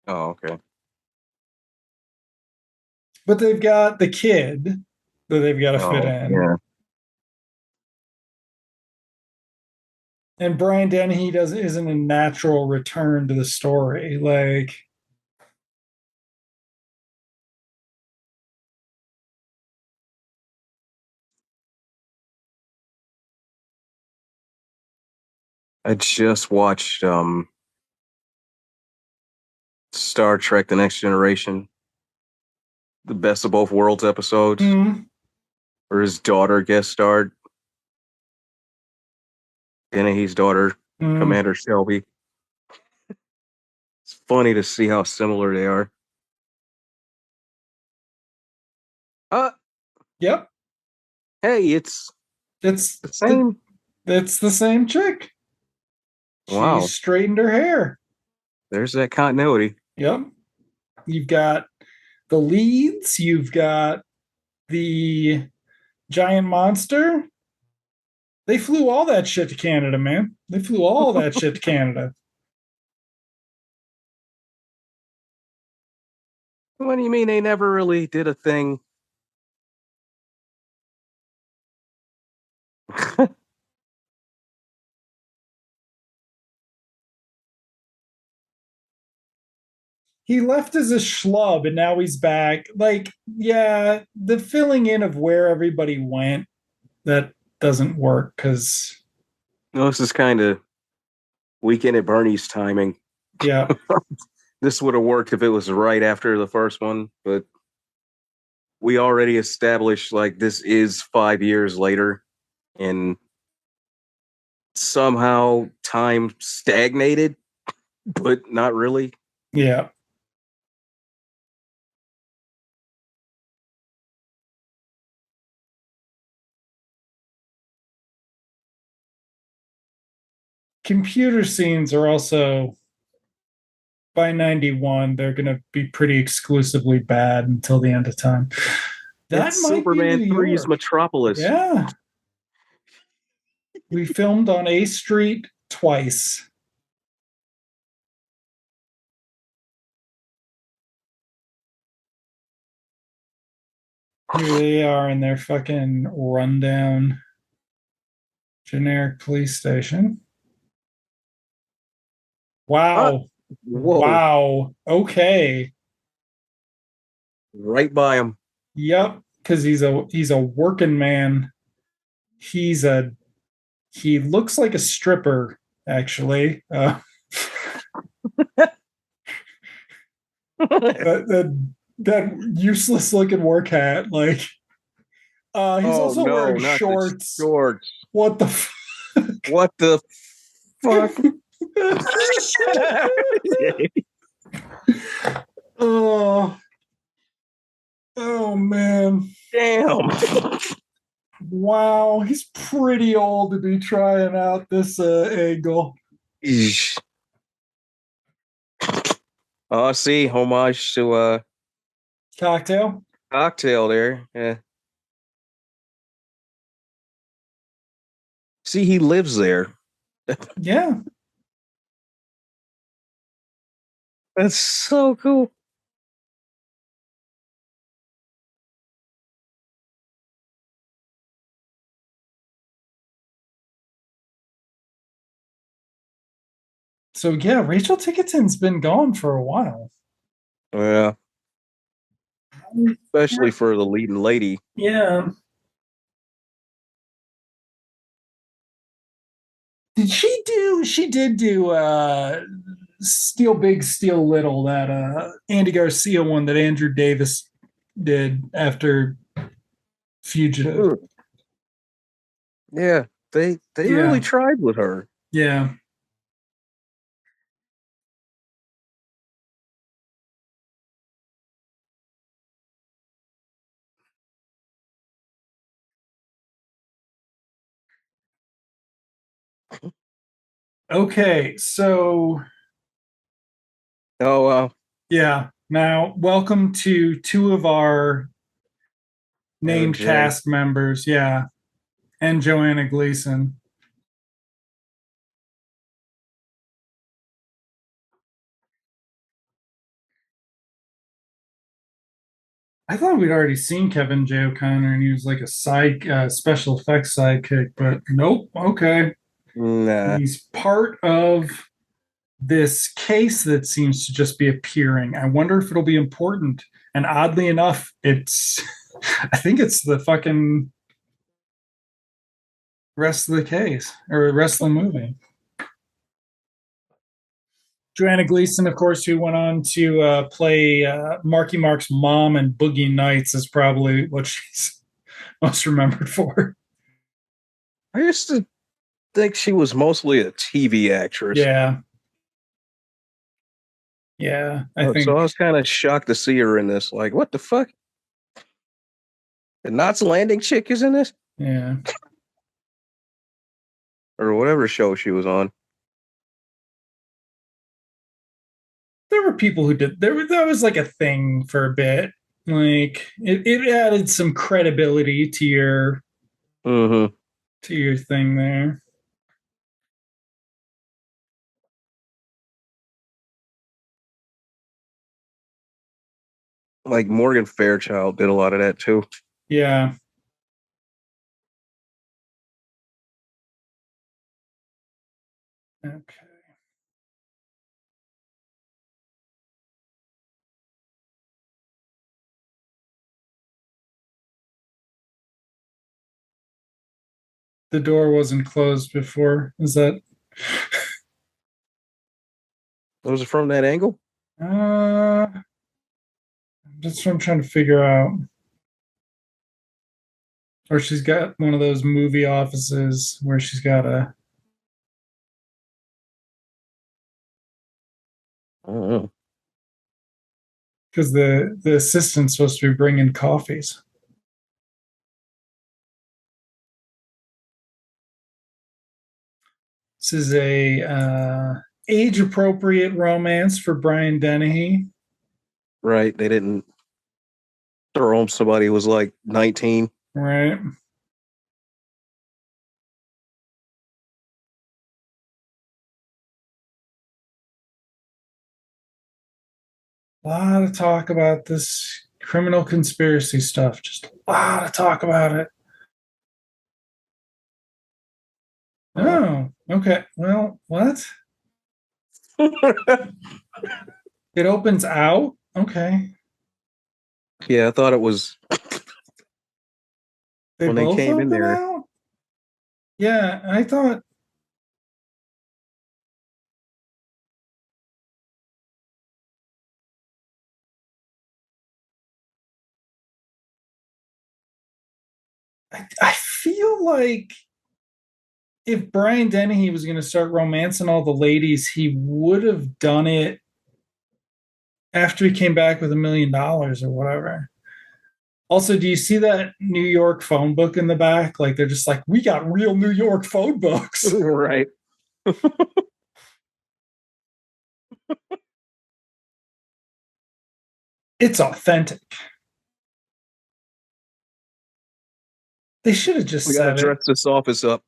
Oh, okay. But they've got the kid that they've got to fit Oh, in. yeah. And Brian Dennehy does isn't a natural return to the story. Like, I just watched Star Trek: The Next Generation, the Best of Both Worlds episodes, mm, where his daughter guest starred, Dennehy's daughter, mm, Commander Shelby. It's funny to see how similar they are. Uh, yep, hey, it's it's the same. it's the same chick. She Wow, straightened her hair. there's that continuity. Yep. You've got the leads. You've got the giant monster. They flew all that shit to Canada, man. They flew all that shit to Canada. What do you mean they never really did a thing? He left as a schlub and now he's back. Like, yeah, the filling in of where everybody went, that doesn't work because, No, this is kind of Weekend at Bernie's timing. yeah, This would have worked if it was right after the first one, but we already established like this is 5 years later, and somehow time stagnated, but not really. yeah. Computer scenes are also by 91, they're going to be pretty exclusively bad until the end of time. That It's might be New Superman 3's York. Metropolis. Yeah. We filmed on A Street twice. Here they are in their fucking rundown generic police station. Ah, Wow. whoa, Wow. Okay. right by him. Yep. Because he's a working man. He's a he looks like a stripper, actually. That that useless looking work hat, like He's Oh also wearing no, not the shorts. shorts. What the What the fuck? Oh, oh man. Damn. Wow, he's pretty old to be trying out this angle. Eesh. Oh, see, homage to Cocktail? cocktail there. Yeah. See, he lives there. Yeah. That's so cool. So yeah, Rachel Ticotin's been gone for a while. Yeah, especially for the leading lady. Yeah. She did do Steal Big, Steal Little, that Andy Garcia one that Andrew Davis did after Fugitive. Ugh. Yeah, they really Yeah. tried with her. Yeah. Okay, so Oh wow. yeah. Now, welcome to two of our named OJ. cast members. Yeah. And Joanna Gleason. I thought we'd already seen Kevin J. O'Connor and he was like a side special effects sidekick, but nope. Okay. Nah. He's part of this case that seems to just be appearing. I wonder if it'll be important. And oddly enough, it's I think it's the fucking rest of the case or the rest of the movie. Joanna Gleason, of course, who went on to play Marky Mark's mom in Boogie Nights, is probably what she's most remembered for. I used to think she was mostly a TV actress. Yeah, yeah, I So think, I was kind of shocked to see her in this. Like, what the fuck? The Knots Landing chick is in this? yeah. Or whatever show she was on. There were people who did that was like a thing for a bit. Like it added some credibility Mm-hmm. to your thing there. Like Morgan Fairchild did a lot of that too. Yeah. Okay. The door wasn't closed before. Is that Was it from that angle? uh that's what I'm trying to figure out. Or she's got one of those movie offices where she's got a I don't know. because the assistant's supposed to be bringing coffees. This is a age appropriate romance for Brian Dennehy, Right. They didn't throw home somebody who was like 19. right? A lot of talk about this criminal conspiracy stuff. Just a lot of talk about it. Oh. Oh, okay. Well, what? It opens out? Okay. Yeah, I thought it was They when they both came in open there. out? Yeah, I thought I feel like if Brian Dennehy was going to start romancing all the ladies, he would have done it after he came back with $1 million or whatever. Also, do you see that New York phone book in the back? Like they're just like, we got real New York phone books. Right. It's authentic. They should have just We got to said it. dress this office up.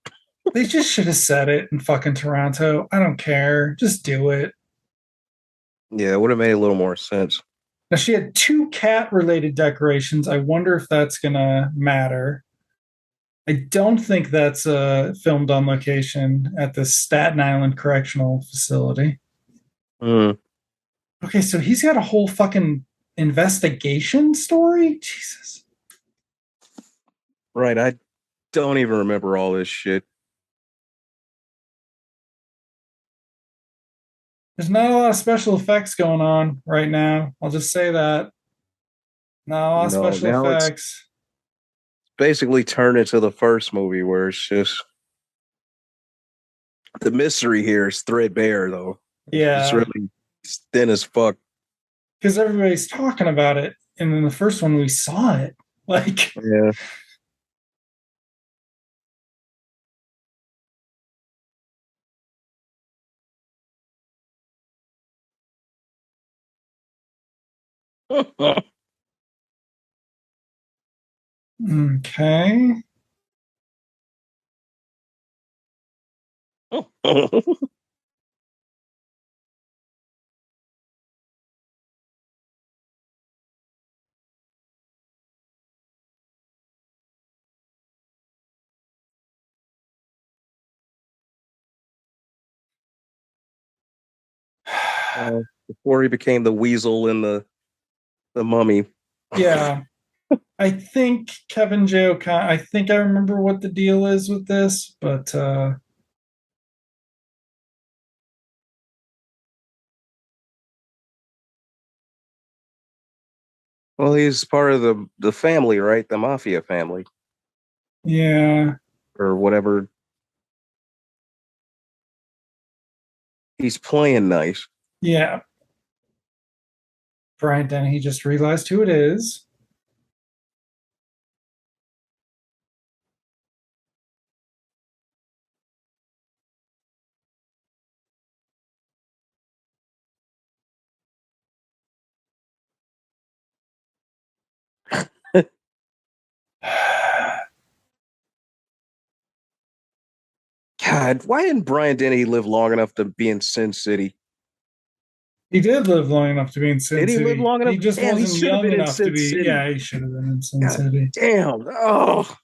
They just should have said it in fucking Toronto. I don't care. Just do it. Yeah, it would have made a little more sense. Now she had two cat related decorations. I wonder if that's gonna matter. I don't think that's filmed on location at the Staten Island Correctional Facility. Mm. Okay, so he's got a whole fucking investigation story? Jesus. Right. I don't even remember all this shit. There's not a lot of special effects going on right now. I'll just say that. Not a lot of No, special now it's effects. basically turned into the first movie where it's just the mystery here is threadbare, though. It's Yeah, really thin as fuck. because everybody's talking about it. And then the first one, we saw it. Like, Yeah. okay. Before he became the weasel in the mummy. Yeah. I think Kevin J. O'Connor, I think I remember what the deal is with this, but Well, he's part of the family, right? The mafia family yeah. or whatever. He's playing nice. Yeah. Brian Denny, he just realized who it is. God, why didn't Brian Denny live long enough to be in Sin City? He did live long enough to be in Sin Did he live City. long He enough? just Damn, he wasn't should have young been in enough to Sin be. City. Yeah, he should have been in Sin God City. damn. Oh.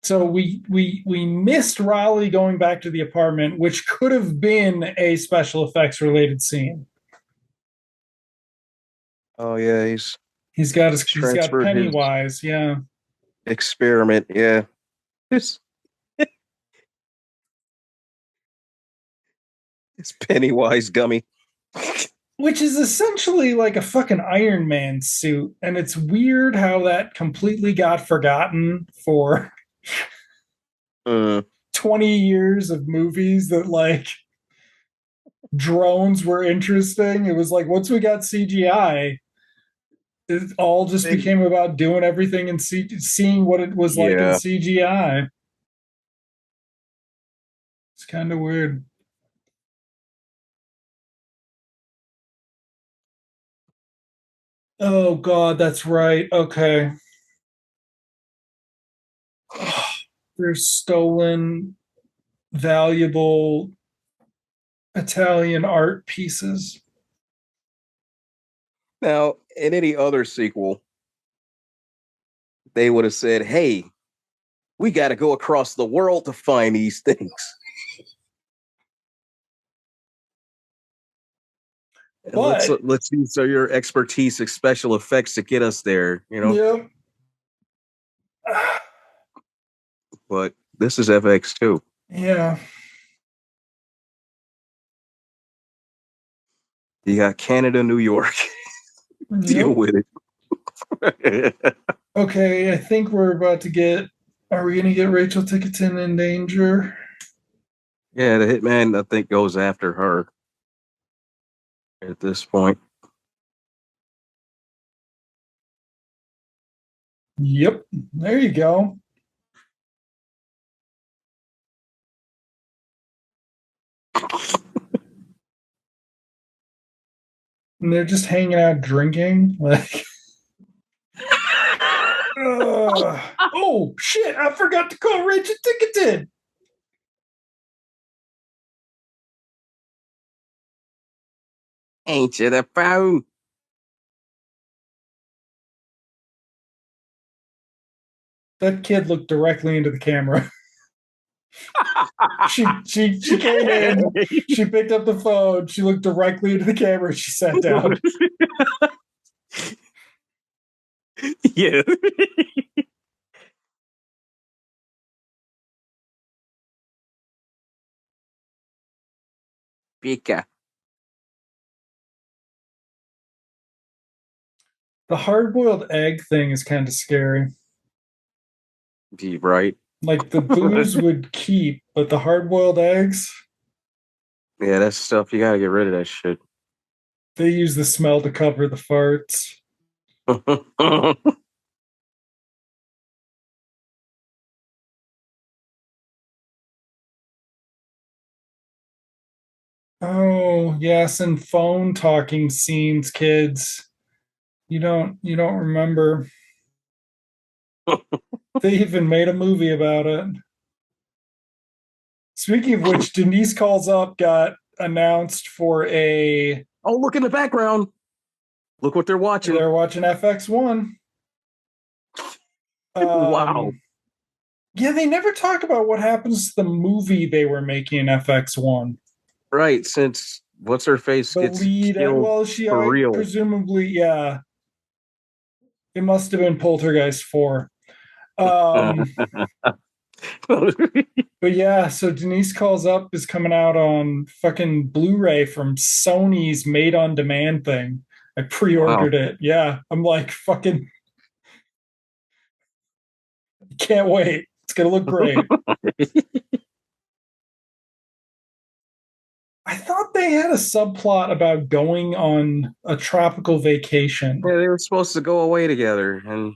So we missed Raleigh going back to the apartment, which could have been a special effects related scene. Oh yeah, He's got transferred his Pennywise. Yeah. experiment. Yeah. It's it's Pennywise gummy. Which is essentially like a fucking Iron Man suit. And it's weird how that completely got forgotten for Mm. 20 years of movies that like drones were interesting. It was like once we got CGI, it all just Big. became about doing everything and seeing what it was like in Yeah. CGI. It's kind of weird. Oh God, that's right. Okay. There's stolen valuable Italian art pieces. Now, in any other sequel, they would have said, "Hey, we got to go across the world to find these things." And But let's use your expertise in special effects to get us there, you know. yeah. But this is FX too. Yeah. You got Canada, New York. Deal Yep. with it. Okay, I think we're about to get. Are we going to get Rachel Ticotin in danger? Yeah, the hitman I think goes after her at this point. Yep. There you go. And they're just hanging out drinking. Like, oh shit! I forgot to call Rachel Ticotin. Ain't you the phone? That kid looked directly into the camera. She came in. She picked up the phone. She looked directly into the camera. She sat down. Yeah. Pika. The hard-boiled egg thing is kind of scary. Be right. Like the booze would keep, but the hard-boiled eggs, Yeah, that's stuff you gotta get rid of that shit. they use the smell to cover the farts. Oh, yes, and phone talking scenes, kids. You don't remember. They even made a movie about it. Speaking of which, Denise Calls Up got announced for a Oh, look in the background. Look what they're watching. they're watching FX1. Wow. Yeah, they never talk about what happens to the movie they were making in FX1. Right, since what's her face The gets lead, killed well, for I real. presumably, yeah, it must have been Poltergeist 4. Um, but yeah, so Denise Calls Up is coming out on fucking Blu-ray from Sony's Made on Demand thing. I Wow. pre-ordered it. Yeah, I'm like fucking can't wait. It's gonna look great. I thought they had a subplot about going on a tropical vacation. Yeah, they were supposed to go away together, and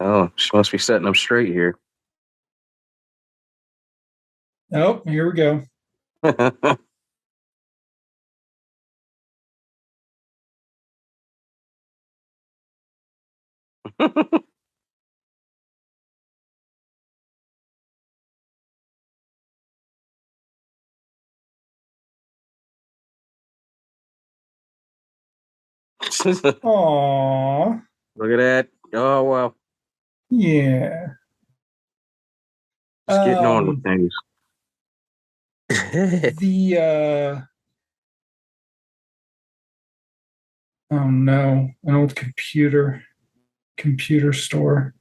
oh, she must be setting them straight here. Oh, here we go. Aww. Look at that. Oh well, Yeah. just getting on with Um, things. the oh no, an old computer store.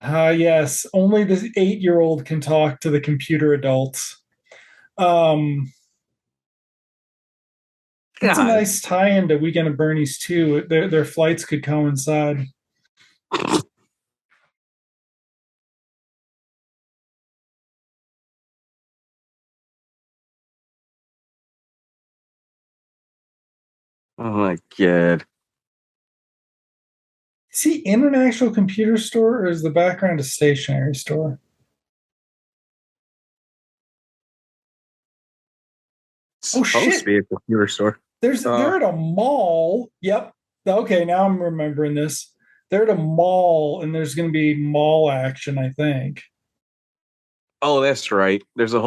Yes, only the 8-year-old can talk to the computer adults. Um, that's a God. nice tie-in to Weekend at Bernie's too. Their flights could coincide. Oh my god. Is he in an actual computer store or is the background a stationery store? Oh Supposed to shit. be a computer store. Uh, They're at a mall. Yep. Okay, now I'm remembering this. They're at a mall and there's gonna be mall action, I think. oh, that's right. There's a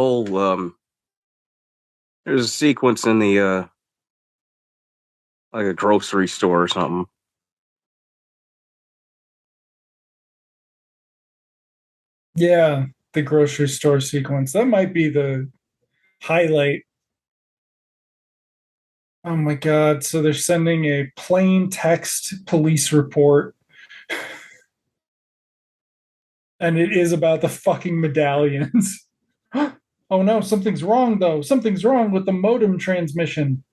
sequence in the like a grocery store or something. Yeah, the grocery store sequence. That might be the highlight. Oh my God. So they're sending a plain text police report, and it is about the fucking medallions. Oh no, something's wrong though. Something's wrong with the modem transmission.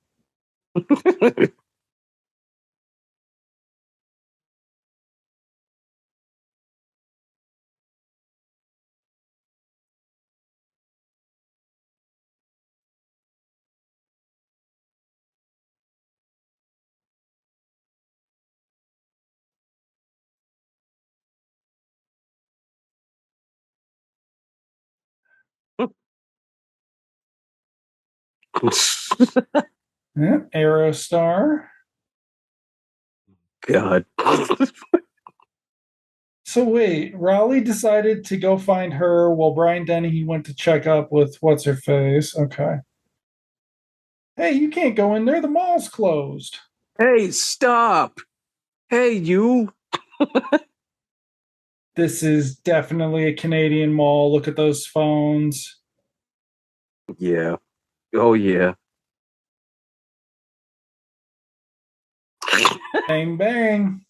Yeah, Aerostar. God. So wait, Raleigh decided to go find her while Brian Dennehy went to check up with what's her face. Okay. Hey, you can't go in there. The mall's closed. Hey, stop. Hey, you. This is definitely a Canadian mall. Look at those phones. Yeah. Oh, yeah. Bang, bang.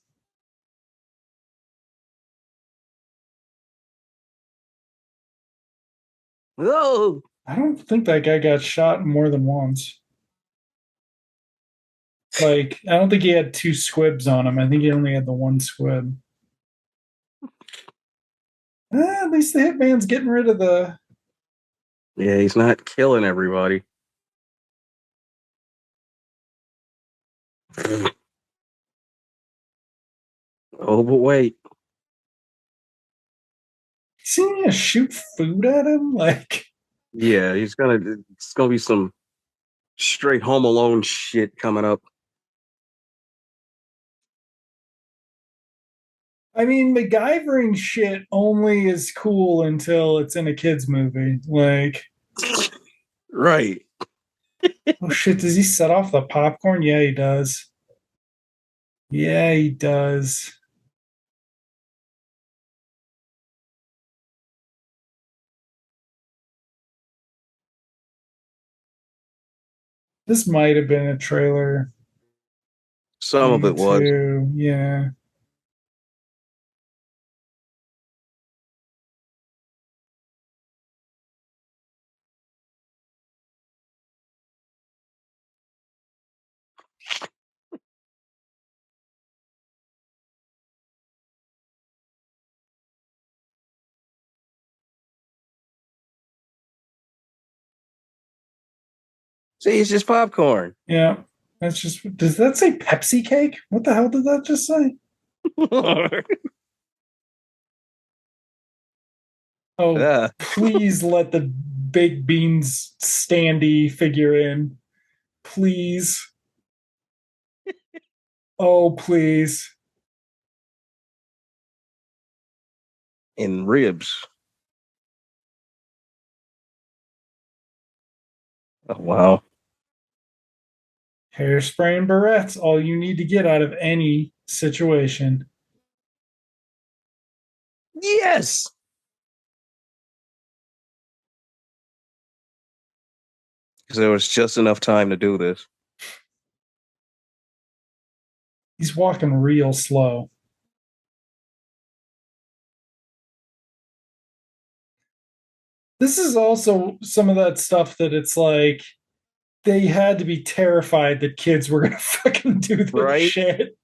Oh. I don't think that guy got shot more than once. Like, I don't think he had two squibs on him. I think he only had the one squib. At least the hitman's getting rid of the. Yeah, he's not killing everybody. Oh, but wait. Is he gonna shoot food at him? Like, Yeah, it's gonna be some straight Home Alone shit coming up. I mean, MacGyvering shit only is cool until it's in a kid's movie. Like, Right. oh shit, does he set off the popcorn? Yeah, he does. Yeah, he does. This might have been a trailer Some of thing it was. too. Yeah. See, it's just popcorn. Yeah. That's just, does that say Pepsi cake? What the hell did that just say? Oh, Yeah. please let the baked beans standee figure in. Please. Oh, please. In ribs. Oh, wow. Hairspray and barrettes, all you need to get out of any situation. Yes. Because there was just enough time to do this. He's walking real slow. This is also some of that stuff that it's like they had to be terrified that kids were gonna fucking do this Right? shit.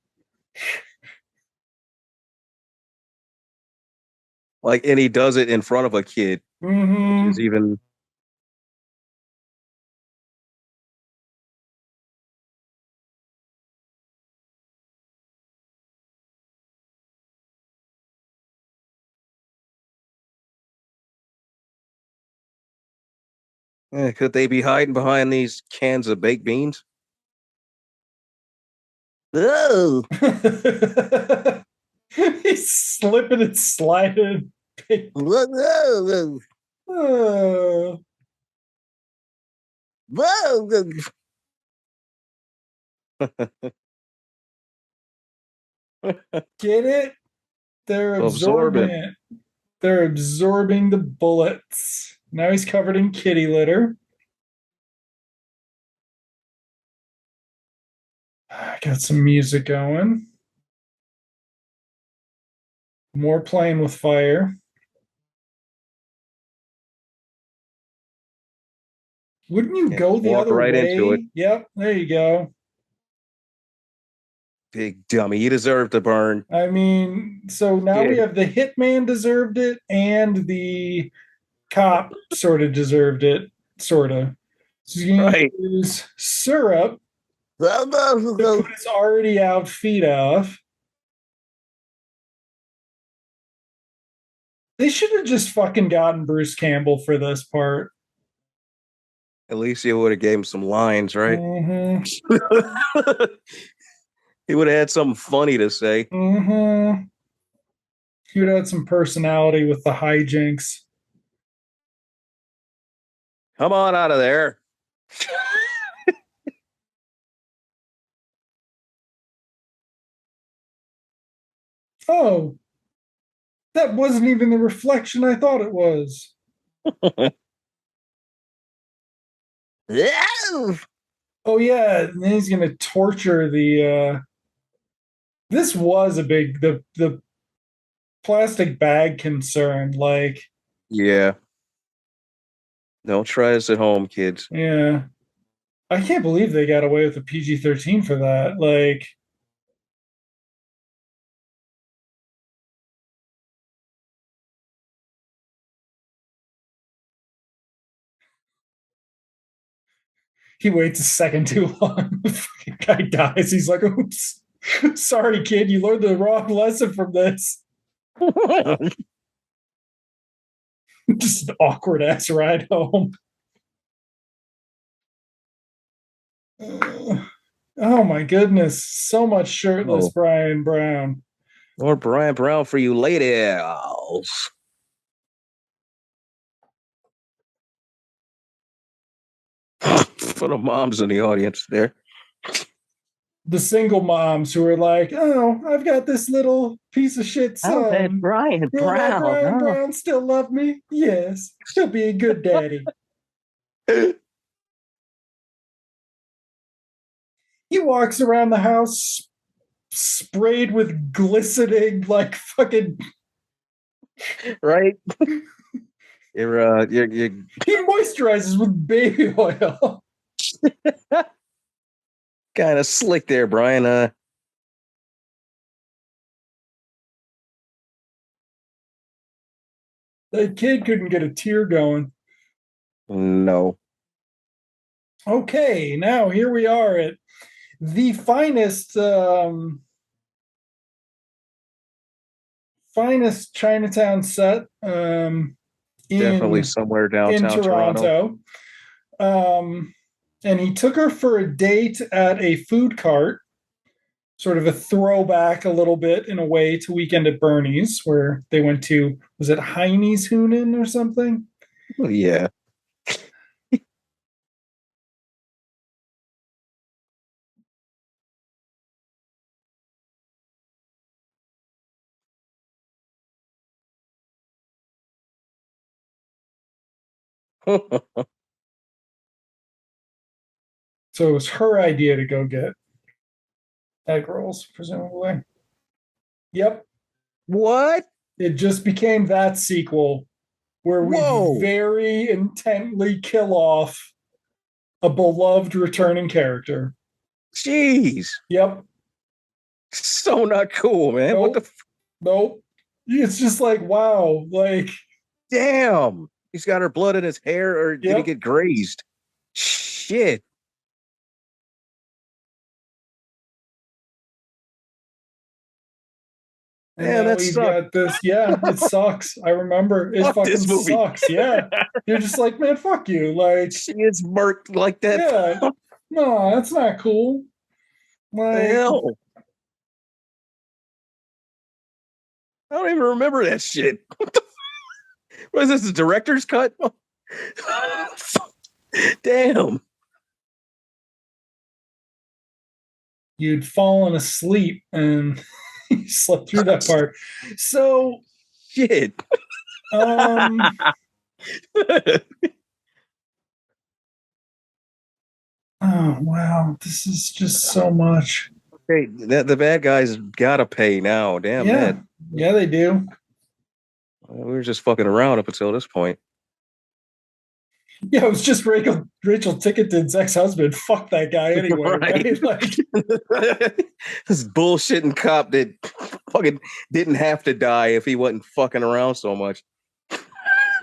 Like, and he does it in front of a kid, which is Mm-hmm. even. Could they be hiding behind these cans of baked beans? Oh. He's slipping and sliding. Whoa. Oh, Whoa. get it? They're absorbing Absorbent. it. They're absorbing the bullets. Now he's covered in kitty litter. I got some music going. More playing with fire. Wouldn't you Yeah, go the walk other right into it. way? Yep, there you go. Big dummy. You deserve to burn. I mean, so now we Shit. have the hitman deserved it and the cop sort of deserved it, sort of. So you can Right. use syrup to put his already out feet off. They should have just fucking gotten Bruce Campbell for this part. At least you would have gave him some lines, right? Mm-hmm. He would have had something funny to say. Mm-hmm. He would have had some personality with the hijinks. Come on out of there. Oh, that wasn't even the reflection I thought it was. Oh yeah, and then he's gonna torture the this was a big the plastic bag concern. Like, Yeah. Don't try this at home, kids. yeah. I can't believe they got away with a PG-13 for that. Like, he waits a second too long. The fucking guy dies. He's like, oops. Sorry, kid, you learned the wrong lesson from this. Just an awkward ass ride home. Oh my goodness. So much shirtless Oh, Brian Brown. more Brian Brown for you ladies. For the moms in the audience there. The single moms who are like, oh, I've got this little piece of shit I'll bet son. Brian Will that Brown. Brian Oh. Brown still love me? Yes. He'll be a good daddy. He walks around the house sprayed with glistening, like fucking. Right? You're He moisturizes with baby oil. kind of slick there, Brian. That kid couldn't get a tear going. No. Okay, now here we are at the finest Chinatown set Definitely in somewhere in downtown Toronto. Toronto. Um, and he took her for a date at a food cart, sort of a throwback a little bit in a way to Weekend at Bernie's, where they went to, was it Heine's Hoonin or something? Oh, yeah. So it was her idea to go get egg rolls, presumably. Yep. What? It just became that sequel where we Whoa. very intently kill off a beloved returning character. Jeez. Yep. So not cool, man. What the Nope. Nope. It's just like, wow. Like, damn? He's got her blood in his hair, or did he yep. get grazed? Shit. And Man, now that we've sucked. got this. Yeah, it sucks. I remember. It Fuck fucking this movie. sucks. Yeah. You're just like, man, fuck you. Like, She is murked like that. yeah. What No, that's not cool. the Like, hell? I don't even remember that shit. What is this? The director's cut? Damn. you'd fallen asleep and you slept through that part. So, Shit. um, oh wow. this is just so much. Okay, the bad guys gotta pay now. Damn Yeah, that. yeah, they do. We were just fucking around up until this point. Yeah, it was just Rachel Ticotin's ex-husband. Fuck that guy anyway, Right. right? Like, This bullshitting cop that fucking didn't have to die if he wasn't fucking around so much.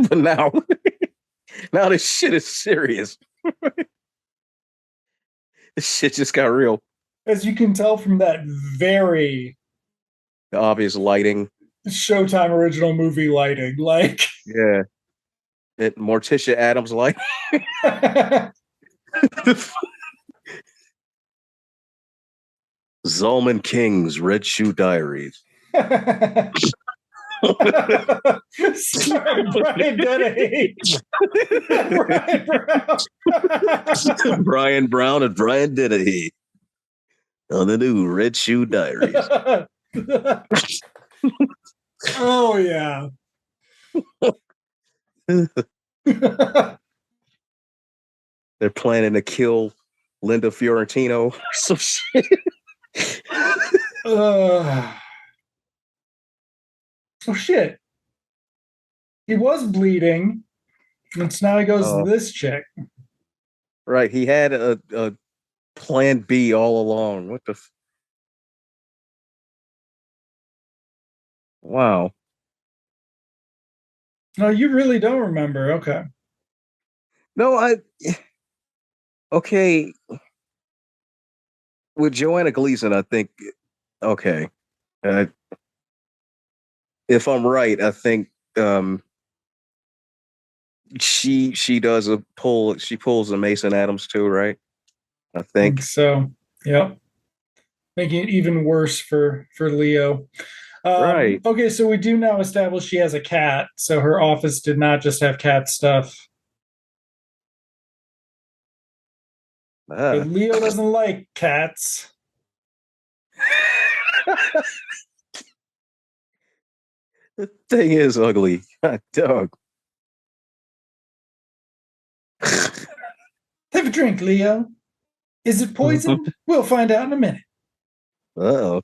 But now this shit is serious. This shit just got real. as you can tell from that very The obvious lighting. Showtime original movie lighting, like Yeah. It Morticia Adams light. Zalman King's Red Shoe Diaries. starring Brian Dennehy. Brian Brown. Brian Brown and Brian Dennehy on the new Red Shoe Diaries. Oh yeah. They're planning to kill Linda Fiorentino. Some shit. Oh shit. He was bleeding. And so now he goes to this chick. Right. He had a plan B all along. What the wow. No, you really don't remember. Okay. No, okay. With Joanna Gleason, I think okay. Uh, if I'm right, I think she does a pull. She pulls a Mason Adams too, right? I think. So, yep. Making it even worse for Leo. Right. Okay, so we do now establish she has a cat, so her office did not just have cat stuff. But Leo doesn't like cats. The thing is ugly. God, dog. Have a drink, Leo. Is it poisoned? We'll find out in a minute. Oh.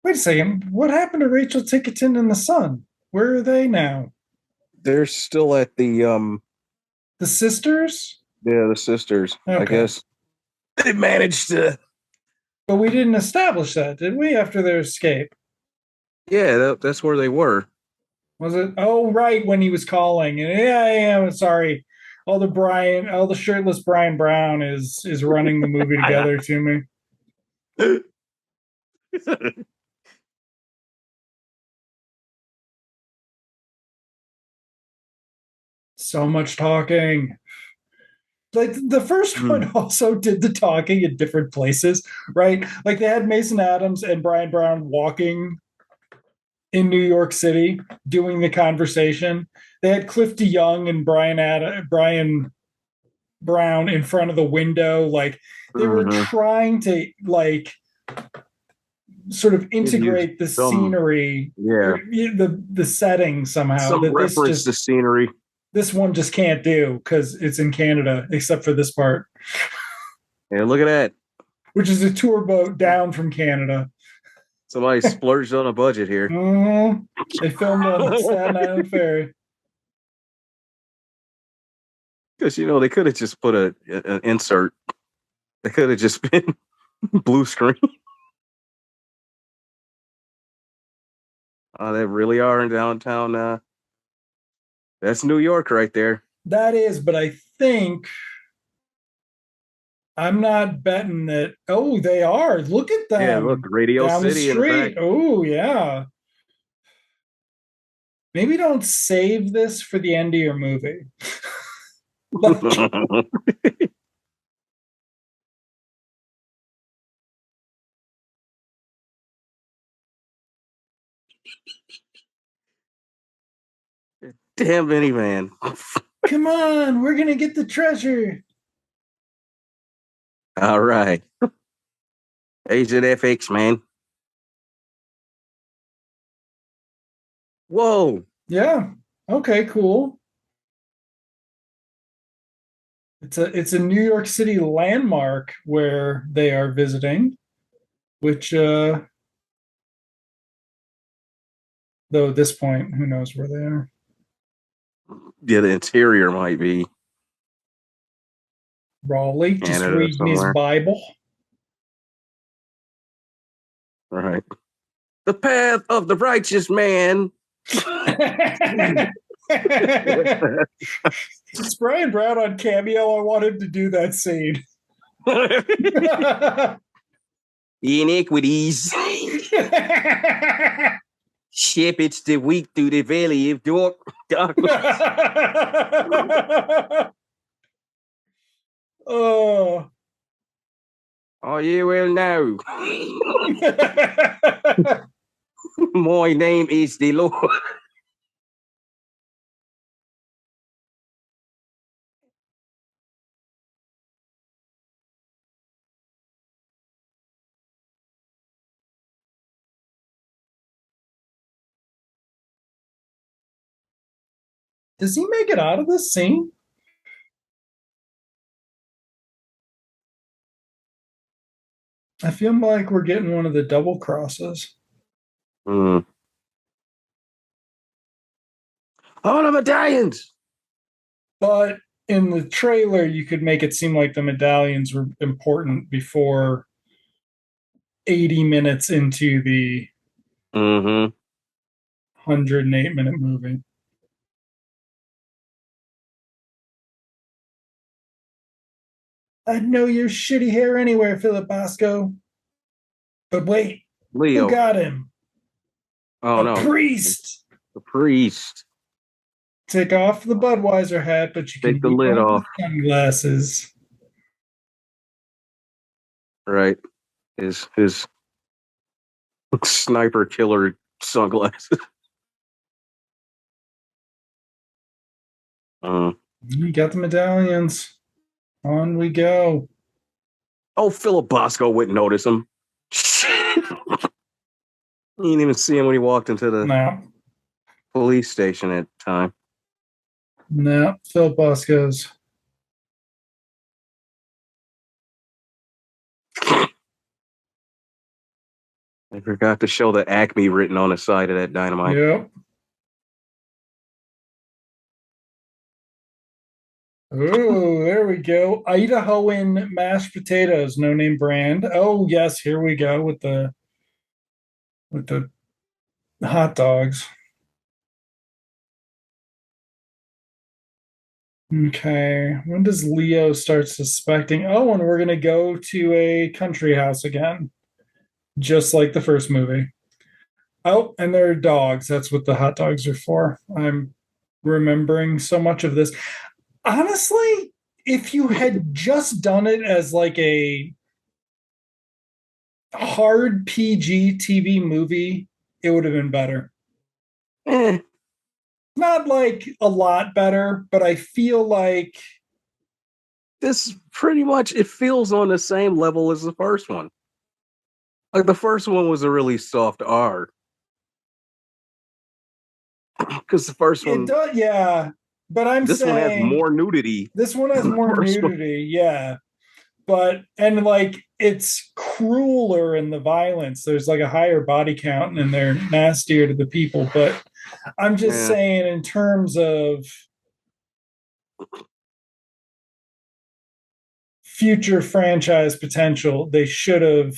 Wait a second. What happened to Rachel Ticotin and the son? Where are they now? They're still at The sisters? the sisters. Okay. I guess they managed to. But we didn't establish that, did we, after their escape? Yeah, that's where they were. Was it? Oh, right, when he was calling. Yeah, I'm sorry. All the shirtless Brian Brown is running the movie together to me. So much talking. Like the first one also did the talking in different places, right? Like they had Mason Adams and Brian Brown walking in New York City doing the conversation. They had Cliff DeYoung and Brian Brown in front of the window. Like they were trying to like sort of integrate the scenery, the setting somehow. Some reference to scenery. This one just can't do because it's in Canada, except for this part. Yeah, look at that. Which is a tour boat down from Canada. Somebody splurged on a budget here. They filmed on the Staten Island Ferry. Because they could have just put an insert. They could have just been blue screen. Oh, they really are in downtown. That's New York right there. That is, but I think I'm not betting that. Oh, they are. Look at them. Yeah, look, Radio down City the street. in the back. Oh, yeah. Maybe don't save this for the end of your movie. Damn minivan. Come on, we're gonna get the treasure. All right. Agent FX, man. Whoa. Yeah. Okay, cool. It's a New York City landmark where they are visiting, which though at this point, who knows where they are. Yeah, the interior might be Raleigh, just Canada reading his somewhere. Bible. Right. The path of the righteous man. It's Brian Brown on Cameo. I want him to do that scene. Iniquities. Shepherds the weak through the valley of darkness. Oh. Oh, you will know. My name is the Lord. Does he make it out of this scene? I feel like we're getting one of the double crosses. Oh, the medallions. But in the trailer, you could make it seem like the medallions were important before 80 minutes into the 108-minute movie. I'd know your shitty hair anywhere, Philip Bosco. But wait, Leo. who got him? Oh, no. Priest. The priest. Take off the Budweiser hat, but you can Take the lid off. Sunglasses. Right. His sniper killer sunglasses. You got the medallions. On we go. Oh, Philip Bosco wouldn't notice him. He didn't even see him when he walked into the police station at the time. No, Philip Bosco's. They forgot to show the Acme written on the side of that dynamite. Yep. Oh, there we go. Idahoan mashed potatoes, no name brand. Oh, yes, here we go with the hot dogs. Okay. When does Leo start suspecting? Oh, and we're gonna go to a country house again. Just like the first movie. Oh, and there are dogs. That's what the hot dogs are for. I'm remembering so much of this. Honestly, if you had just done it as like a hard PG TV movie, it would have been better. Not like a lot better, but I feel like this pretty much, it feels on the same level as the first one. Like the first one was a really soft R. Because the first one, it does, yeah. But I'm this saying one has more nudity. This one has more nudity, yeah. But and like it's crueler in the violence. There's like a higher body count and they're nastier to the people. But I'm just saying, in terms of future franchise potential, they should have,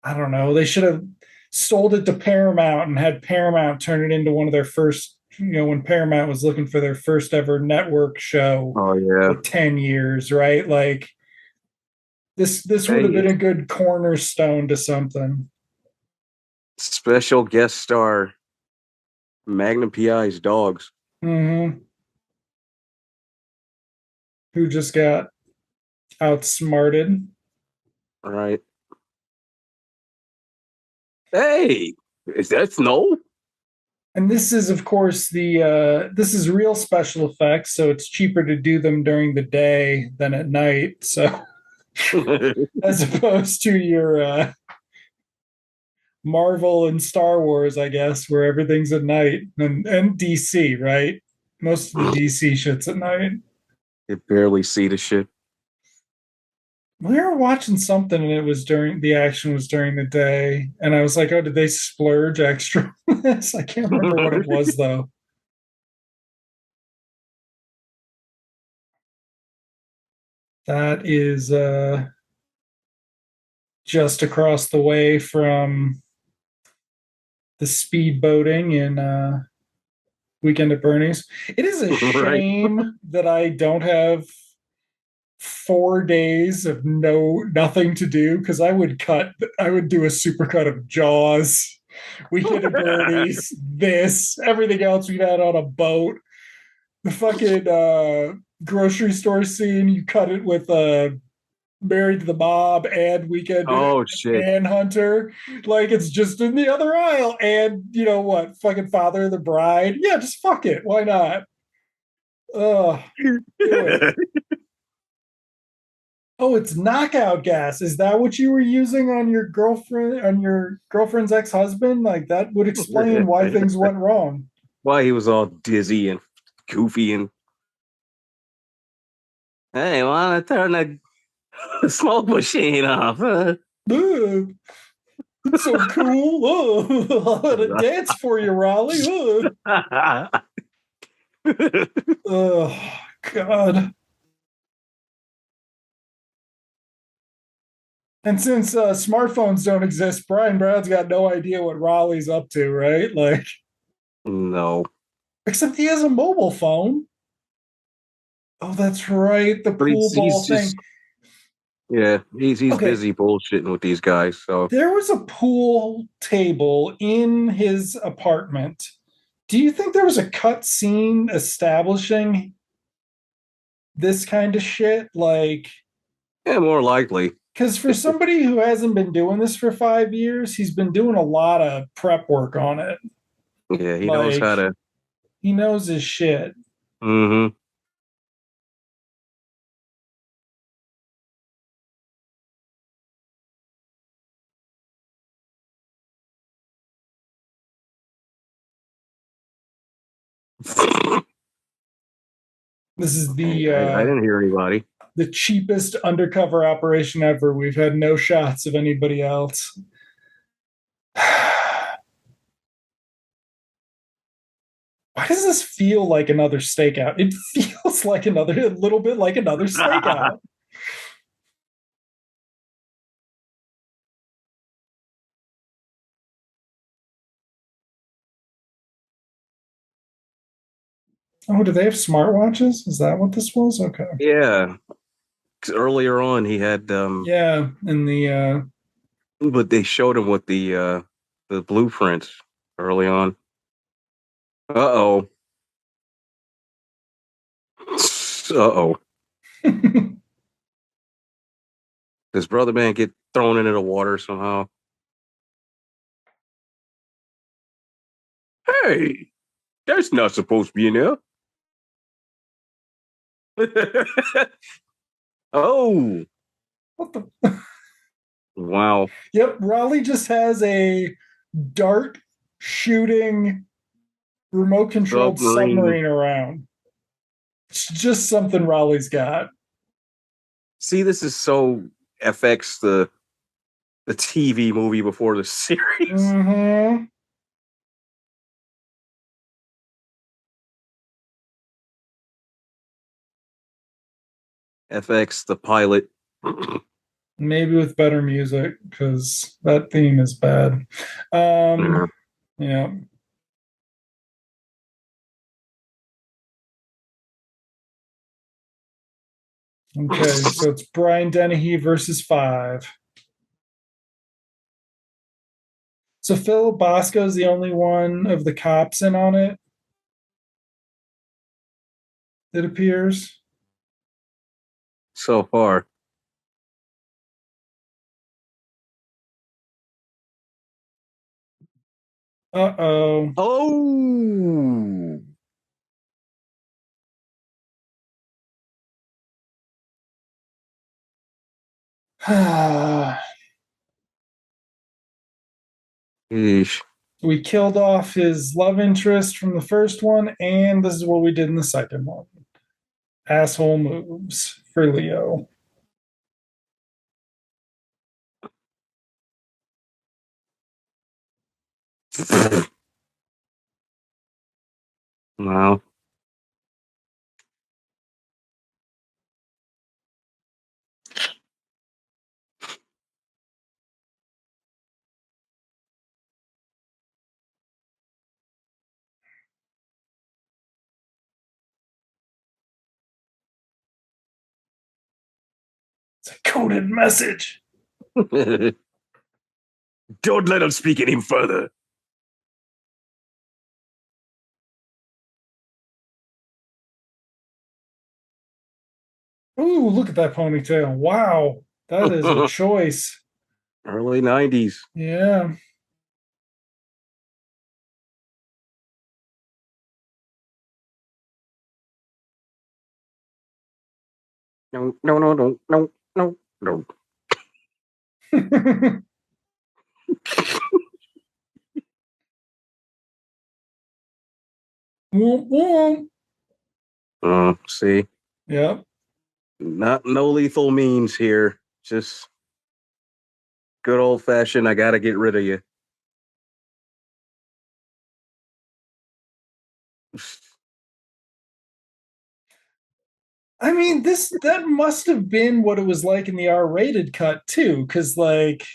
I don't know, they should have sold it to Paramount and had Paramount turn it into one of their first, when Paramount was looking for their first ever network show. Oh, yeah. 10 years, right? Like this would have been a good cornerstone to something. Special guest star Magnum PI's dogs. Mm-hmm. Who just got outsmarted. Right. Hey, is that snow? And this is, of course, this is real special effects, so it's cheaper to do them during the day than at night. So as opposed to your Marvel and Star Wars, I guess, where everything's at night, and DC, right? Most of the DC shit's at night. You barely see the shit. We were watching something and it was during the action was during the day, and I was like, "Oh, did they splurge extra?" This I can't remember what it was though. That is just across the way from the speed boating in Weekend at Bernie's. It is a Right. shame that I don't have 4 days of nothing to do because I would do a supercut of Jaws, Weekend at Bernie's, this, everything else we had on a boat, the fucking grocery store scene. You cut it with Married to the Mob and Weekend Oh shit. Manhunter. Like it's just in the other aisle. And you know what? Fucking Father of the Bride. Yeah, just fuck it. Why not? Ugh, do it. Oh, it's knockout gas. Is that what you were using on your girlfriend's ex-husband? Like that would explain why things went wrong. Why he was all dizzy and goofy and hey, wanna turn the smoke machine off? Ugh, it's so cool. Ugh, I'm gonna dance for you, Raleigh. Oh God. And since smartphones don't exist, Brian Brown's got no idea what Raleigh's up to, right? Like, No. except he has a mobile phone. Oh, that's right. The But pool ball he's thing. just yeah, he's Okay, busy bullshitting with these guys. So there was a pool table in his apartment. Do you think there was a cut scene establishing this kind of shit? Like, yeah, more likely. because for somebody who hasn't been doing this for 5 years, he's been doing a lot of prep work on it. Yeah, he knows Like, how to he knows his shit. mm-hmm. This is I didn't hear anybody. the cheapest undercover operation ever. We've had no shots of anybody else. Why does this feel like another stakeout? It feels like a little bit like another stakeout. Oh, do they have smartwatches? Is that what this was? Okay. Yeah. 'Cause earlier on he had Yeah, and but they showed him with the blueprints early on. Uh-oh. Uh-oh. Does brother man get thrown into the water somehow? Hey, that's not supposed to be in there. Oh, what the wow. Yep, Raleigh just has a dart shooting remote controlled Submarine. submarine around. It's just something Raleigh's got. See, this is so FX the TV movie before the series. Mm-hmm. FX the pilot. Maybe with better music because that theme is bad. Yeah. Okay, so it's Brian Dennehy versus five. So Phil Bosco is the only one of the cops in on it, it appears. So far. Uh-oh. Oh, Eesh. We killed off his love interest from the first one, and this is what we did in the second one. Asshole moves for Leo. Wow. It's a coded message. Don't let him speak any further. Ooh, look at that ponytail. Wow, that is a choice. Early 90s. Yeah. No, no, no, no, no, no, no. Womp womp. See, Yep. not no lethal means here. Just good old fashioned. I gotta get rid of you. I mean, this that must have been what it was like in the R-rated cut too, because like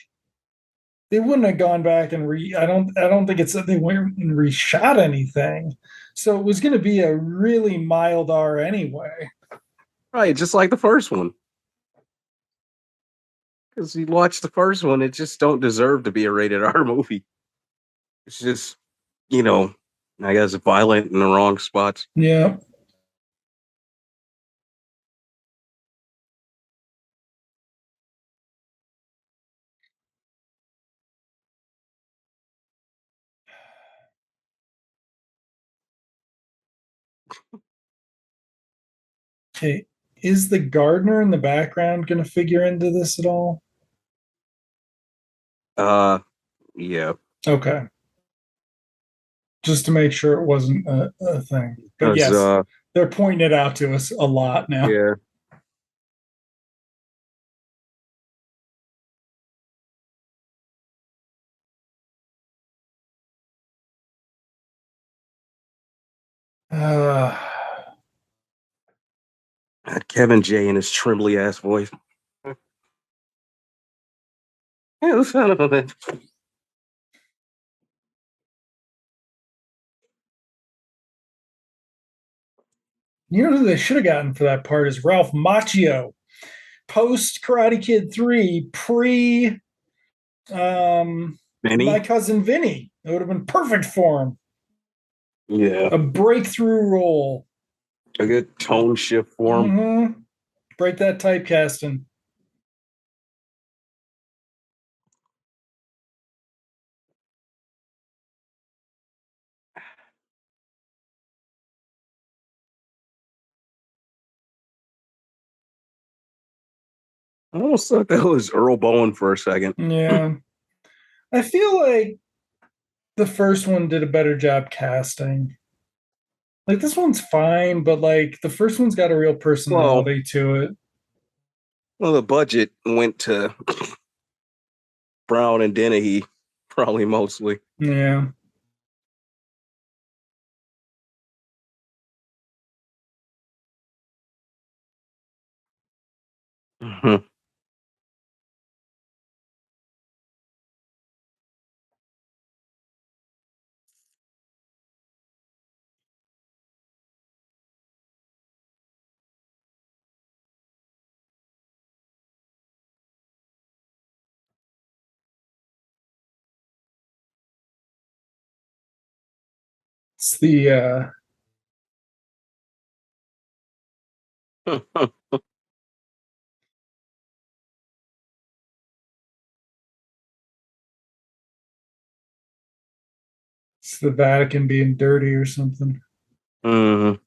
they wouldn't have gone back and I don't think it's that they went and reshot anything. So it was gonna be a really mild R anyway. Right, just like the first one. Because you watch the first one, it just don't deserve to be a rated R movie. It's just, you know, I guess violent in the wrong spots. Yeah. Okay. Is the gardener in the background gonna figure into this at all? Uh, yeah, Okay. Just to make sure it wasn't a thing. But because yes, they're pointing it out to us a lot now. yeah, Uh, Kevin J in his trembly ass voice. Yeah, son of a bitch. you know who they should have gotten for that part is Ralph Macchio. Post Karate Kid 3, pre My Benny. Cousin Vinny. It would have been perfect for him. Yeah, A breakthrough role. a good tone shift for him. Mm-hmm. Break that typecasting. I almost thought that was Earl Bowen for a second. Yeah. I feel like the first one did a better job casting. Like this one's fine, but like the first one's got a real Well, personality to it. well, the budget went to Brown and Dennehy, probably mostly. Yeah. Mhm. It's it's the Vatican being dirty or something. Mhm.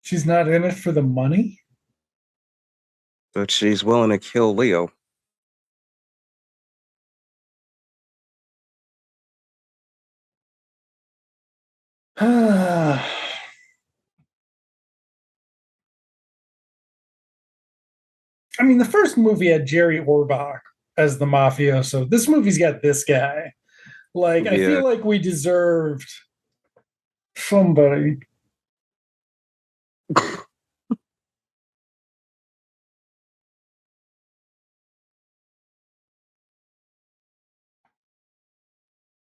She's not in it for the money. But she's willing to kill Leo. I mean, the first movie had Jerry Orbach as the mafioso. This movie's got this guy. Like, I Yeah. feel like we deserved somebody.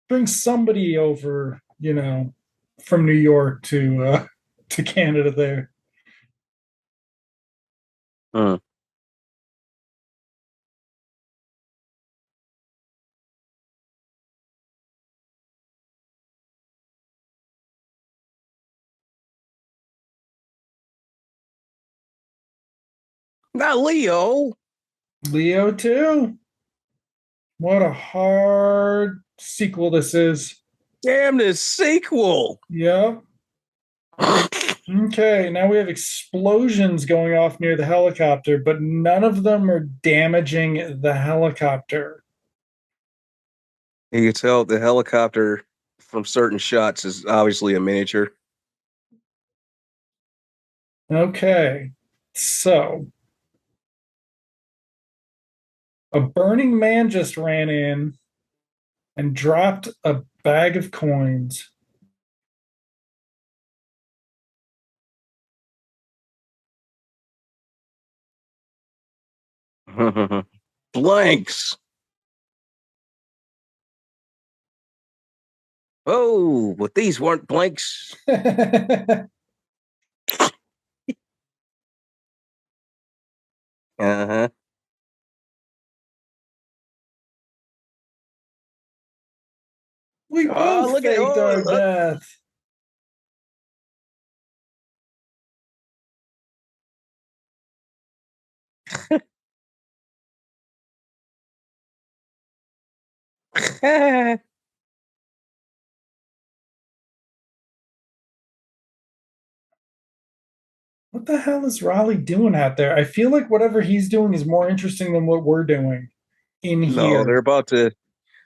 Bring somebody over, from New York to Canada there. Hmm. Not Leo. Leo too. What a hard sequel this is. Damn this sequel. Yep. Okay, now we have explosions going off near the helicopter, but none of them are damaging the helicopter. You can tell the helicopter from certain shots is obviously a miniature. Okay, so a burning man just ran in and dropped a bag of coins. Blanks. Oh, but these weren't blanks. Uh-huh. We Oh, both look at faked our oh death. look. What the hell is Raleigh doing out there? I feel like whatever he's doing is more interesting than what we're doing in No, they're here. about to.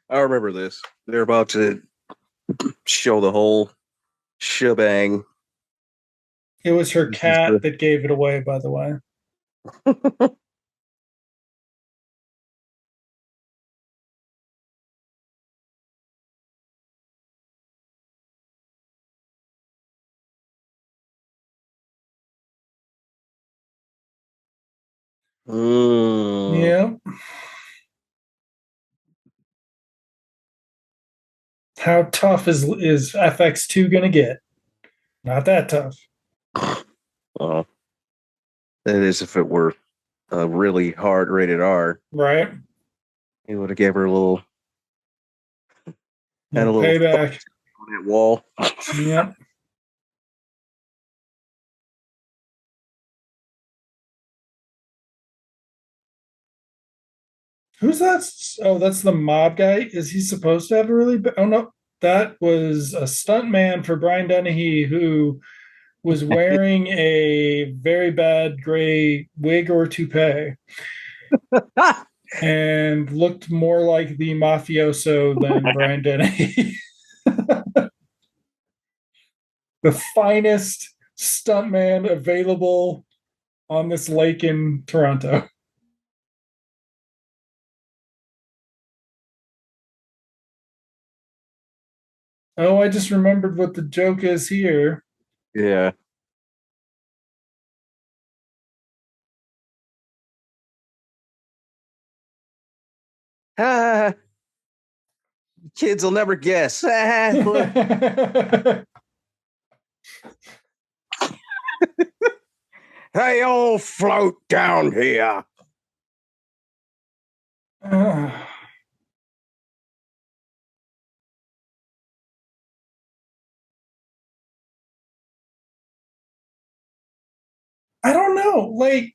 I remember this. They're about to show the whole shebang. It was her This is cat the. that gave it away, by the way. Mm. Yeah. How tough is FX2 gonna get? Not that tough. Well, that is if it were a really hard rated R. Right? He would have gave her a little Yeah, had a little thumb payback. on that wall. Yep. Who's that? Oh, that's the mob guy. Is he supposed to have a really oh no, that was a stunt man for Brian Dennehy who was wearing a very bad gray wig or toupee and looked more like the mafioso than Brian Dennehy. The finest stuntman available on this lake in Toronto. Oh, I just remembered what the joke is here. Yeah. Ah, kids will never guess. Ah, look. They all float down here. I don't know. Like,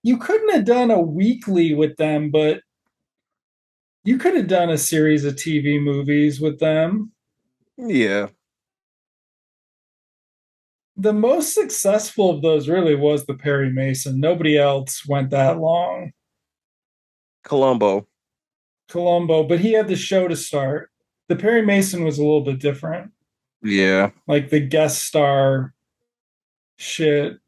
you couldn't have done a weekly with them, but You could have done a series of TV movies with them. Yeah, The most successful of those really was the Perry Mason. Nobody else went that long. Columbo. Columbo, but he had the show to start. The Perry Mason was a little bit different. Yeah. Like the guest star shit.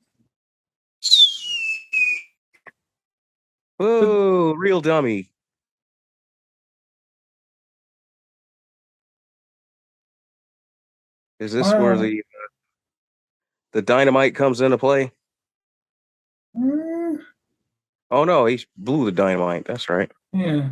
But Oh, real dummy. Is this where wow. the dynamite comes into play? Mm, Oh no, he blew the dynamite. That's right. yeah.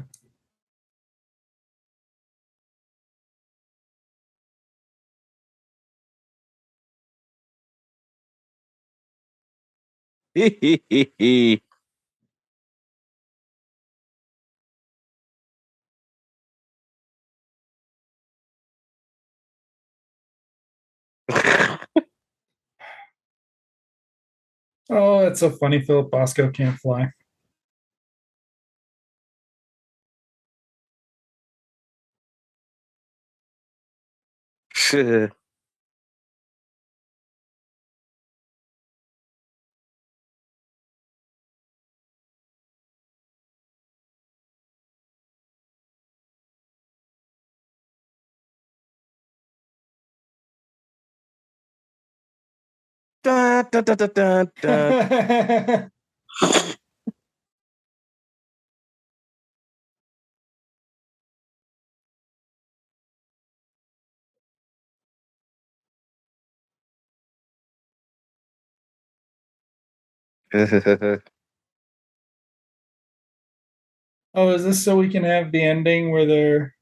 Oh, that's so funny. Philip Bosco can't fly. Dun, dun, dun, dun, dun, dun. Oh, is this so we can have the ending where they're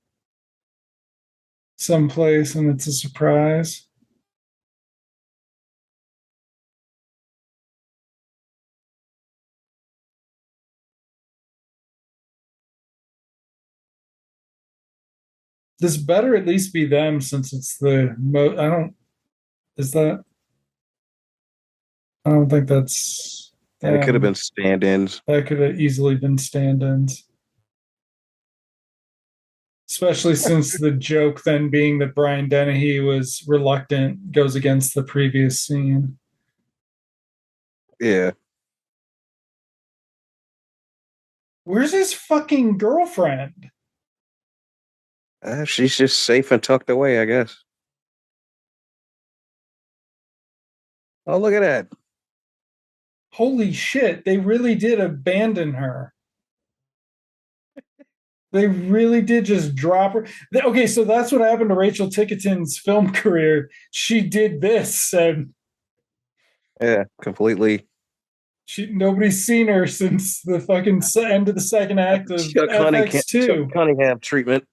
someplace and it's a surprise? This better at least be them since it's I don't, is that, I don't think that's And it could have them. been stand-ins. That could have easily been stand ins, especially since the joke then being that Brian Dennehy was reluctant goes against the previous scene. Yeah. Where's his fucking girlfriend? She's just safe and tucked away, I guess. Oh, look at that. Holy shit, they really did abandon her. They really did just drop her. Okay, so that's what happened to Rachel Ticotin's film career. She did this, and Yeah, completely. nobody's seen her since the fucking end of the second act of Chuck FX2. Cunningham treatment.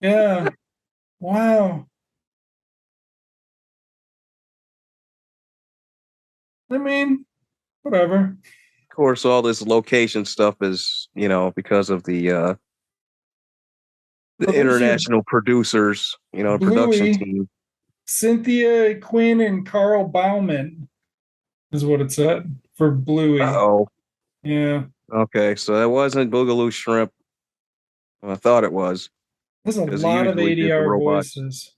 Yeah. Wow. I mean, whatever. Of course, all this location stuff is, because of the So there's your international producers, production Bluey, team. Cynthia Quinn, and Carl Bauman is what it said for Bluey. Oh, Yeah. okay. So that wasn't Boogaloo Shrimp. I thought it was There's a because he lot of usually did the ADR robots. voices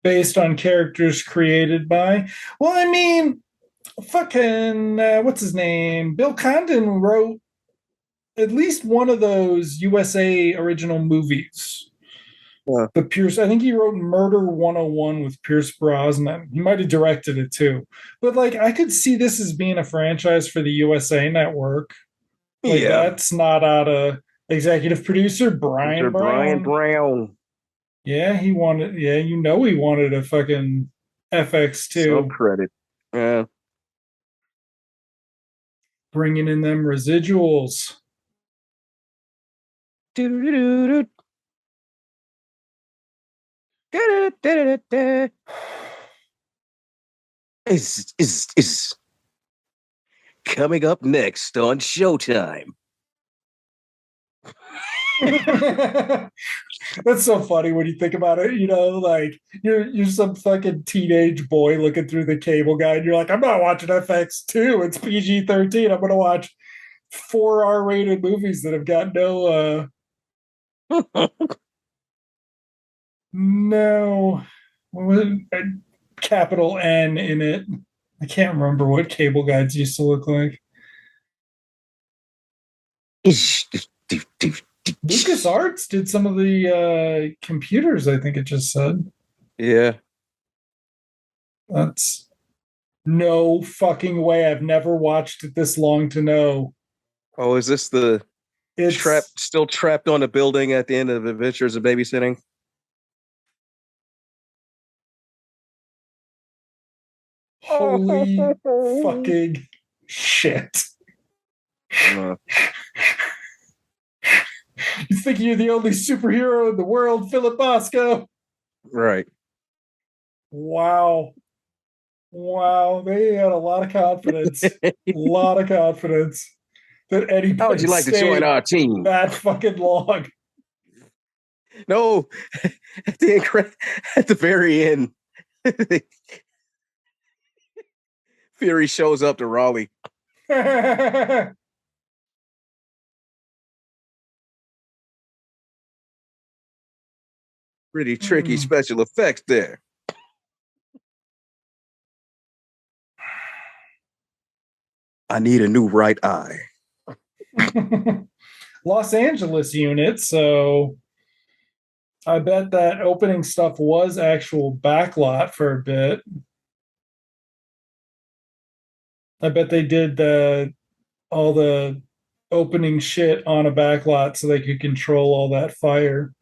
based on characters created by. Well, I mean, fucking what's his name? Bill Condon wrote at least one of those USA original movies. Yeah. The Pierce, I think he wrote Murder 101 with Pierce Brosnan. He might have directed it too. But like I could see this as being a franchise for the USA network. Like Yeah. that's not out of executive producer Brian Mr. Brian Brown. Brown. Yeah, he wanted a fucking Some FX2, credit. Yeah. bringing in them residuals. Doo-doo-doo-doo. Da-da-da-da-da. Is coming up next on Showtime. That's so funny when you think about it. Like you're some fucking teenage boy looking through the cable guide. And you're like, I'm not watching FX2. It's PG-13. I'm gonna watch 4 R-rated movies that have got no No. What was it? Capital N in it. I can't remember what cable guides used to look like. LucasArts did some of the computers, I think it just said. Yeah. That's no fucking way. I've never watched it this long to know. Oh, is this the still trapped on a building at the end of Adventures of Babysitting? Holy fucking shit. You think you're the only superhero in the world, Philip Bosco? Right. Wow. They had a lot of confidence. A lot of confidence that anybody How would you like to join our team? That fucking long. No, at the very end, Fury shows up to Raleigh. Pretty tricky special effects there. I need a new right eye. Los Angeles unit, so I bet that opening stuff was actual backlot for a bit. I bet they did all the opening shit on a backlot so they could control all that fire.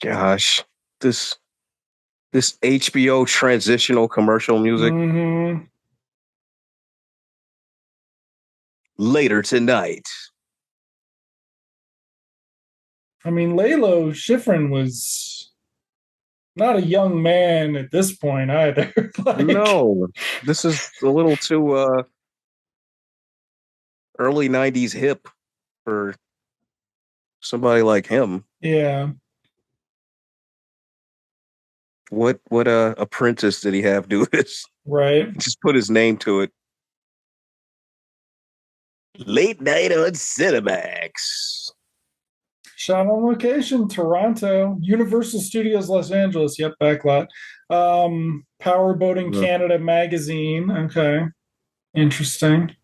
Gosh, this HBO transitional commercial music. Mm-hmm. Later tonight. I mean, Lalo Schifrin was not a young man at this point either. No, this is a little too early 90s hip for somebody like him. Yeah. What apprentice did he have do this? Right. Just put his name to it. Late night on Cinemax. Shot on location, Toronto, Universal Studios, Los Angeles. Yep, backlot. Power Boating Canada magazine. Okay, interesting.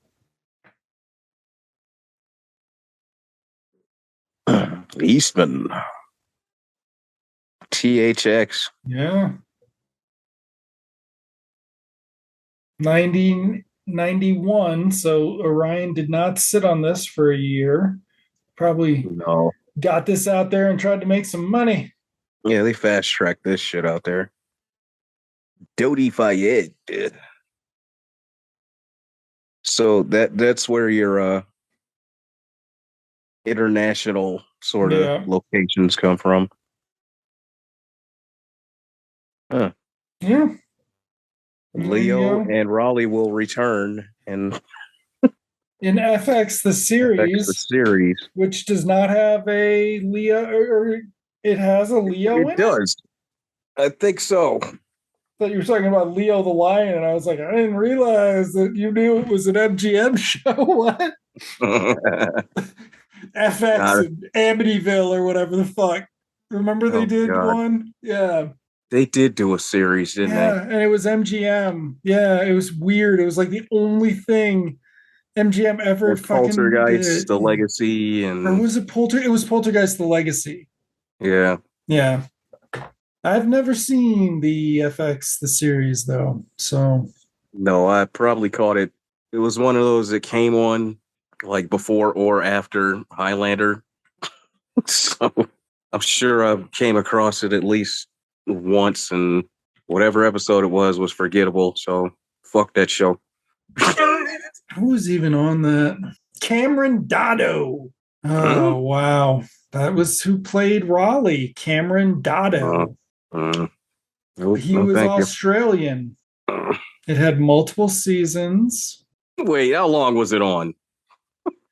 Eastman. THX. Yeah. 1991. So Orion did not sit on this for a year. Probably got this out there and tried to make some money. Yeah, they fast tracked this shit out there. Dodi Fayed. So that's where your international sort of locations come from. Huh. Yeah. Leo and Raleigh will return and in FX the series, which does not have a Leo, or it has a Leo. It does. I think so. Thought you were talking about Leo the Lion, and I was like, I didn't realize that you knew it was an MGM show. What? FX and Amityville or whatever the fuck. Remember they did one? Yeah. They did do a series, didn't they? Yeah, and it was MGM. Yeah, it was weird. It was like the only thing MGM ever fucking Poltergeist, did. The Legacy, and or was it It was Poltergeist, The Legacy. Yeah. Yeah. I've never seen the FX the series though, so no, I probably caught it. It was one of those that came on like before or after Highlander. So I'm sure I came across it at least once, and whatever episode it was forgettable. So fuck that show. Who was even on that? Cameron Dotto. Oh, wow. That was who played Raleigh, Cameron Dotto. He was Australian. It had multiple seasons. Wait, how long was it on?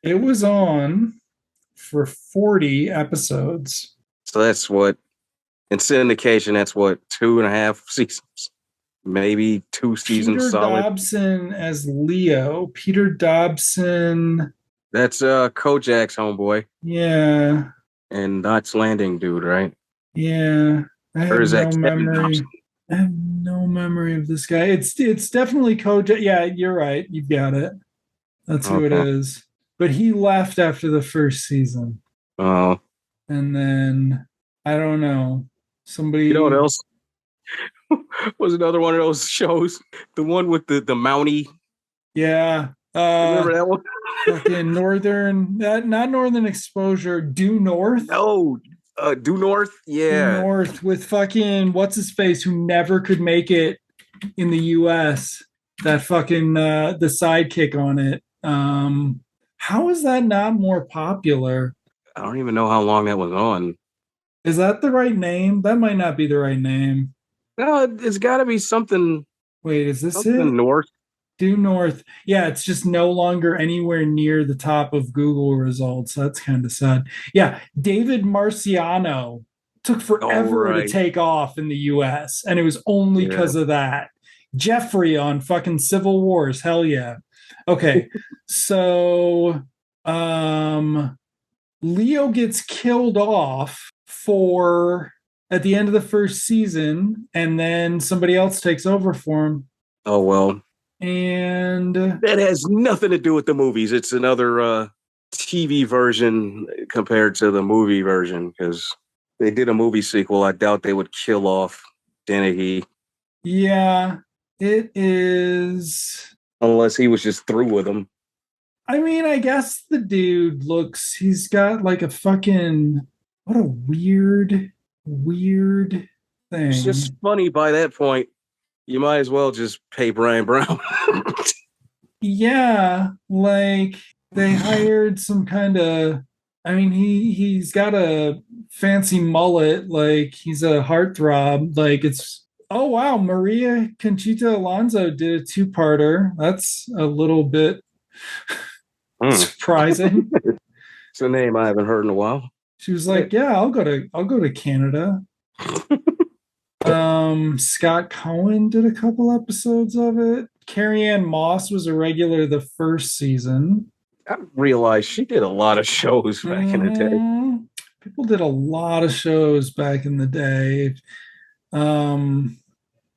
It was on for 40 episodes. So that's what, in syndication, that's what, 2.5 seasons? Maybe 2 seasons Peter solid? Dobson as Leo. Peter Dobson That's Kojak's homeboy Yeah, and Knots Landing dude, right? yeah. I Or have is that no Kevin memory. Thompson? I have no memory of this guy. It's definitely Kojak. Yeah, you're right. You've got it. That's who it Okay. is. But he left after the first season. Oh, And then I don't know. you know what Somebody, else was another one of those shows? The one with the Mountie. yeah. Remember that one? Fucking northern, not northern exposure, due north. No, Due North. Due Yeah. north with fucking what's his face who never could make it in the US. That fucking the sidekick on it. How is that not more popular? I don't even know how long that was on. Is that the right name? That might not be the right name. No, it's got to be Wait, is this something it? north. Due north. Yeah, it's just no longer anywhere near the top of Google results. That's kind of sad. Yeah, David Marciano took Oh, forever to right. take off in the US, and it was only Yeah. because of that. Jeffrey on fucking Civil Wars. Hell yeah. Okay. So Leo gets killed off for at the end of the first season, and then somebody else takes over for him. Oh well. And That has nothing to do with the movies. It's another TV version compared to the movie version because they did a movie sequel. I doubt they would kill off Dennehy yeah, it is. unless he was just through with them. I mean, I guess the dude looks, he's got like a fucking, what a weird It's just thing. funny by that point. You might as well just pay Brian Brown. Yeah, like they hired some kind of, I mean, he's got a fancy mullet, like he's a heartthrob. Like it's, oh wow, Maria Conchita Alonso did a two-parter. That's a little bit Hmm. surprising. It's a name I haven't heard in a while. She was like, "Yeah, I'll go to Canada." Scott Cohen did a couple episodes of it. Carrie Ann Moss was a regular the first season. I realized she did a lot of shows back in the day. Mm-hmm. People did a lot of shows back in the day. Um,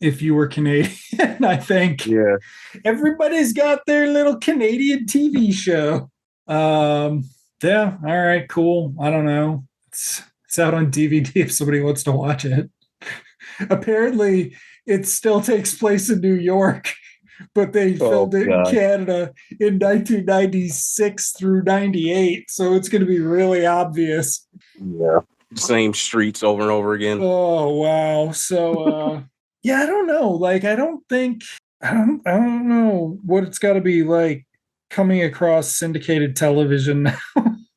if you were Canadian, I think Yeah. everybody's got their little Canadian TV show. Um, yeah, all right, cool. I don't know. It's out on DVD if somebody wants to watch it. Apparently, it still takes place in New York, but they Oh filmed it in God. Canada in 1996 through 98. So it's going to be really obvious. Yeah. Same streets over and over again. Oh, wow. So, yeah, I don't know. Like, I don't know what it's got to be like coming across syndicated television now.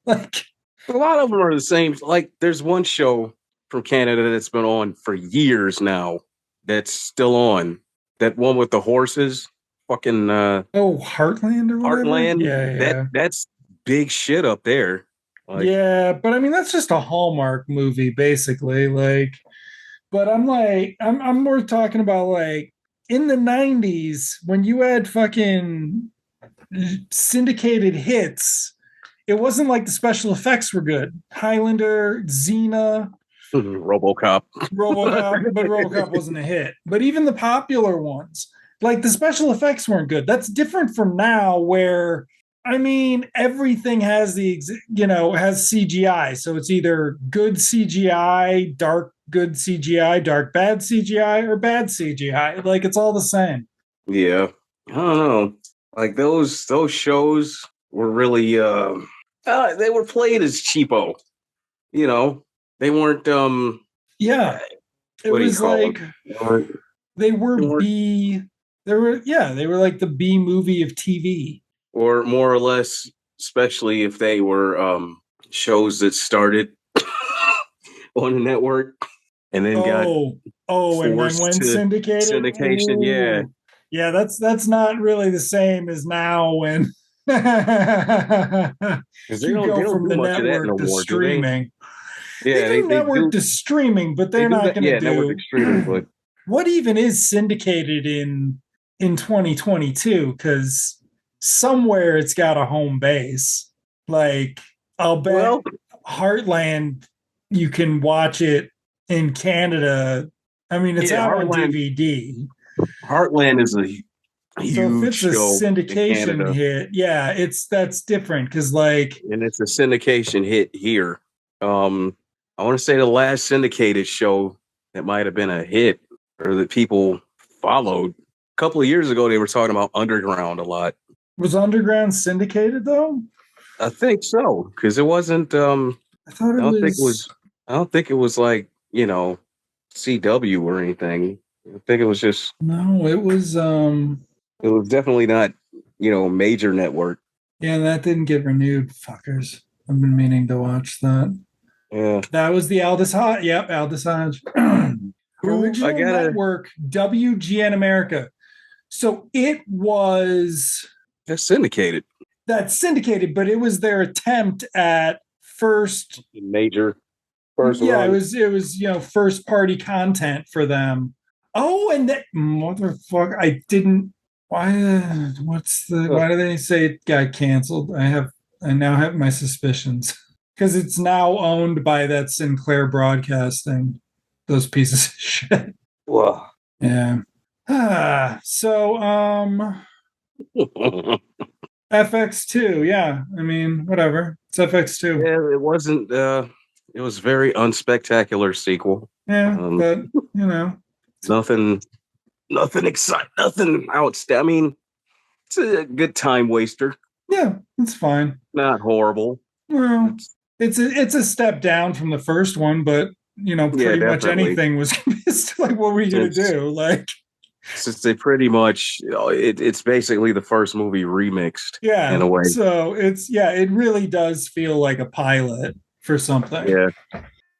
Like, A lot of them are the same. Like, there's one show from Canada that's been on for years now that's still on. That one with the horses, fucking oh, Heartland or whatever. Heartland. Yeah, yeah. That's big shit up there. Like, Yeah, but I mean that's just a Hallmark movie, basically. Like, but I'm more talking about like in the 90s when you had fucking syndicated hits, it wasn't like the special effects were good. Highlander, Xena, RoboCop. RoboCop, but RoboCop wasn't a hit. But even the popular ones, like the special effects weren't good. That's different from now, where I mean everything has has CGI. So it's either good CGI, dark good CGI, dark bad CGI, or bad CGI. Like it's all the same. Yeah. I don't know. Like those shows were really they were played as cheapo. You know, they weren't Yeah, it what do you was call like them? they were They weren't B. They were like the B movie of TV. or more or less, especially if they were shows that started on the network and then got Oh, and then forced when to syndicated, syndication. Yeah, ooh, yeah, that's not really the same as now when because you they go don't from do the much of that no network to more, do they? streaming. They Yeah, do they network do to streaming, but they they're do not that. going to Yeah, network do streaming, but what even is syndicated in 2022 because somewhere it's got a home base. Like, I'll bet Well, Heartland, you can watch it in Canada. I mean, it's yeah, out on DVD. Heartland is a So if huge it's a show in syndication Canada, hit, yeah, that's different because like and it's a syndication hit here. I want to say the last syndicated show that might have been a hit or that people followed a couple of years ago. They were talking about Underground a lot. was Underground syndicated though? I think so because it wasn't. I thought I it don't think it was. was I don't think it was like CW or anything. I think it was just. no, it was It was definitely not major network. yeah, that didn't get renewed, fuckers. I've been meaning to watch that. Yeah. That was the Aldous Hodge. Yep, Aldous Hodge. Who I Original gotta network, WGN America. So it was that's syndicated that syndicated, but it was their attempt at first. major first Yeah, run. it was first party content for them. Oh, and that motherfucker, I didn't. Why? What's the? Huh. Why do they say it got canceled? I now have my suspicions because it's now owned by that Sinclair Broadcasting. Those pieces of shit. Well, Yeah. FX2, yeah. I mean, whatever. It's FX2. yeah, it wasn't. It was a very unspectacular sequel. Yeah, Um, but you know, nothing, nothing exciting, nothing outstanding. I mean, it's a good time waster. yeah, it's fine. Not horrible. Well, It's it's a step down from the first one, but yeah, pretty much definitely. anything was it's like, what were you gonna Since do? Like, since they pretty much, it's basically the first movie remixed in yeah. a way. So it really does feel like a pilot for something, Yeah,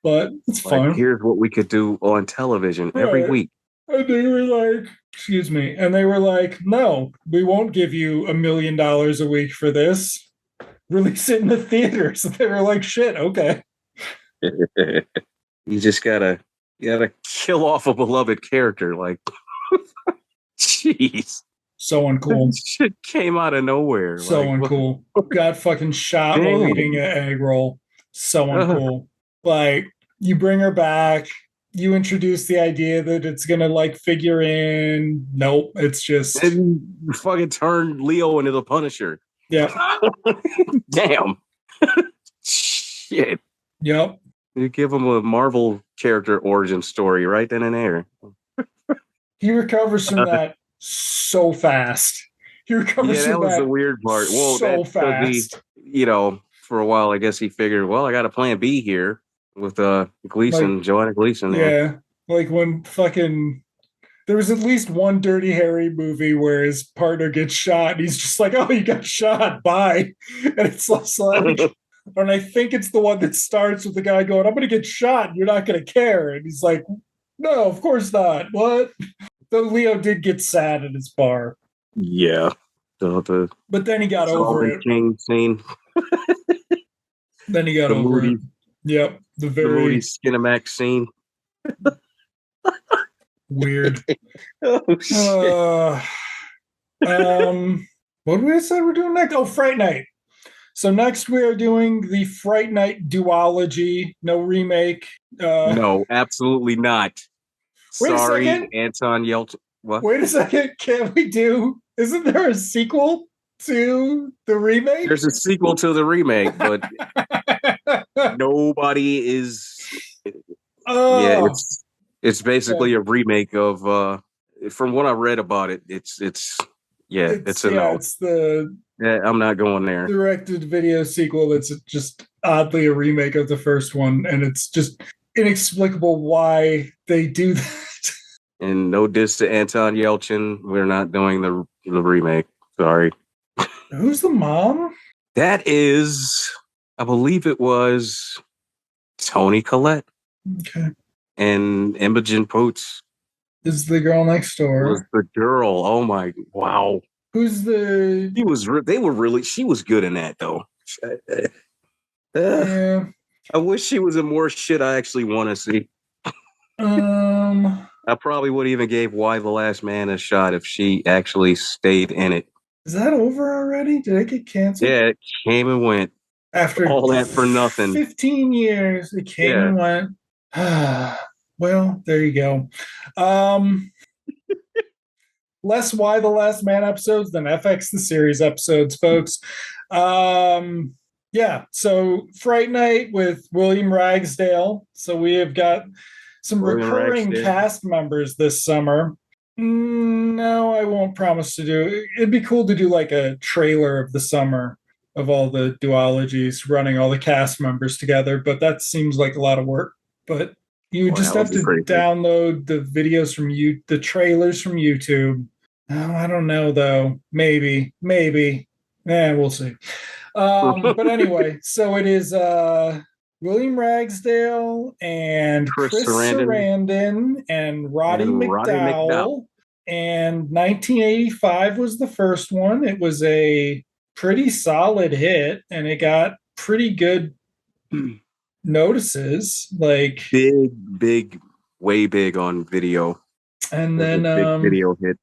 but it's like fun. here's what we could do on television every Right. week. And they were like, excuse me, and they were like, no, we won't give you $1 million a week for this. Release it in the theaters. They were like, shit, okay. You just gotta kill off a beloved character. Like, jeez, So uncool. shit came out of nowhere. So Like, what? uncool. Got fucking shot while eating Damn. an egg roll. So Uh, uncool. Like, you bring her back, you introduce the idea that it's gonna like figure in. Nope, it's just and fucking turned Leo into the Punisher. yeah, Damn. Shit. yep. You give him a Marvel character origin story right then and there. He recovers from that so fast. He Yeah, recovers that from was the that weird part. Well, so that because he, fast. for a while, I guess he figured, well, I got a plan B here with Like, Joanna Gleason there. yeah, like when fucking there was at least one Dirty Harry movie where his partner gets shot and he's just like, oh, you got shot, bye. And it's just like, and I think it's the one that starts with the guy going, I'm gonna get shot, and you're not gonna care. And he's like, no, of course not. What? Though Leo did get sad at his bar. Yeah. The But then he got over Solomon it. King scene, Then he got the over it. Moody, Yep. The the Moody very Skinamax scene. weird. Oh shit! Uh what did we say we're doing next? Oh, Fright Night. So next we are doing the Fright Night duology, no remake. No, absolutely not. Wait a Sorry, second. Anton Yelchin. What? Wait a second. Can't we do? Isn't there a sequel to the remake? There's a sequel to the remake, but nobody is. Yeah, Oh, it's okay. basically a remake of. From what I read about it, it's yeah, it's a no. It's the Yeah, I'm not going there. directed video sequel that's just oddly a remake of the first one, and it's just inexplicable why they do that. And no diss to Anton Yelchin. We're not doing the remake. Sorry. Who's the mom? That is, I believe it was Tony Collette Okay. and Imogen Poots Is the girl next was door? the girl. Oh my, wow. Who's the They were really, she was good in that though. Uh, yeah? I wish she was in more shit I actually want to see. Um, I probably would even gave Why the Last Man a shot if she actually stayed in it. is that over already? Did it get canceled? Yeah, it came and went. After All that for nothing. 15 years, it came and went. Well, there you go. Less Y the Last Man episodes than FX the series episodes, folks. Yeah, so Fright Night with William Ragsdale. So we have got some William recurring Ragsdale. cast members this summer. No, I won't promise to do. It'd be cool to do like a trailer of the summer of all the duologies, running all the cast members together, but that seems like a lot of work. But you just have to download the videos from the trailers from YouTube. Oh, I don't know though. Maybe. We'll see. But anyway, so it is William Ragsdale and Chris Sarandon and Roddy McDowell. And 1985 was the first one. It was a pretty solid hit, and it got pretty good notices. Like big, way big on video. And then big video hit.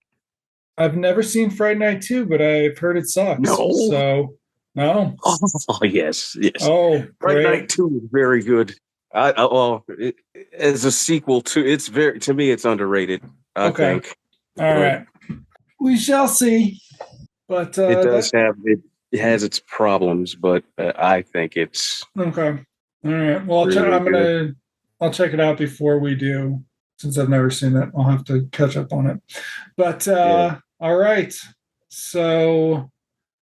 I've never seen Friday Night 2, but I've heard it sucks. No. So no. Oh yes. Oh, Friday Night 2 is very good. As a sequel to, to me it's underrated. I think. All right. We shall see. But it does it has its problems, but I think it's okay. All right. Well, I'll check it out before we do, since I've never seen it. I'll have to catch up on it. But all right. So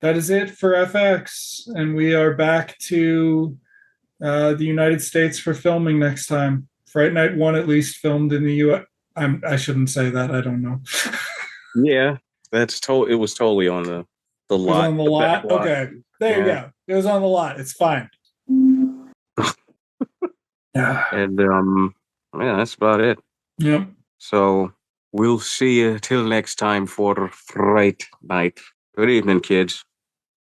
that is it for FX, and we are back to the United States for filming next time. Fright Night 1 at least filmed in the U.S. I shouldn't say that. I don't know. Yeah, it was totally on the lot. On the lot? Okay. There you go. It was on the lot. It's fine. Yeah. And that's about it. Yep. So we'll see you till next time for Fright Night. Good evening, kids.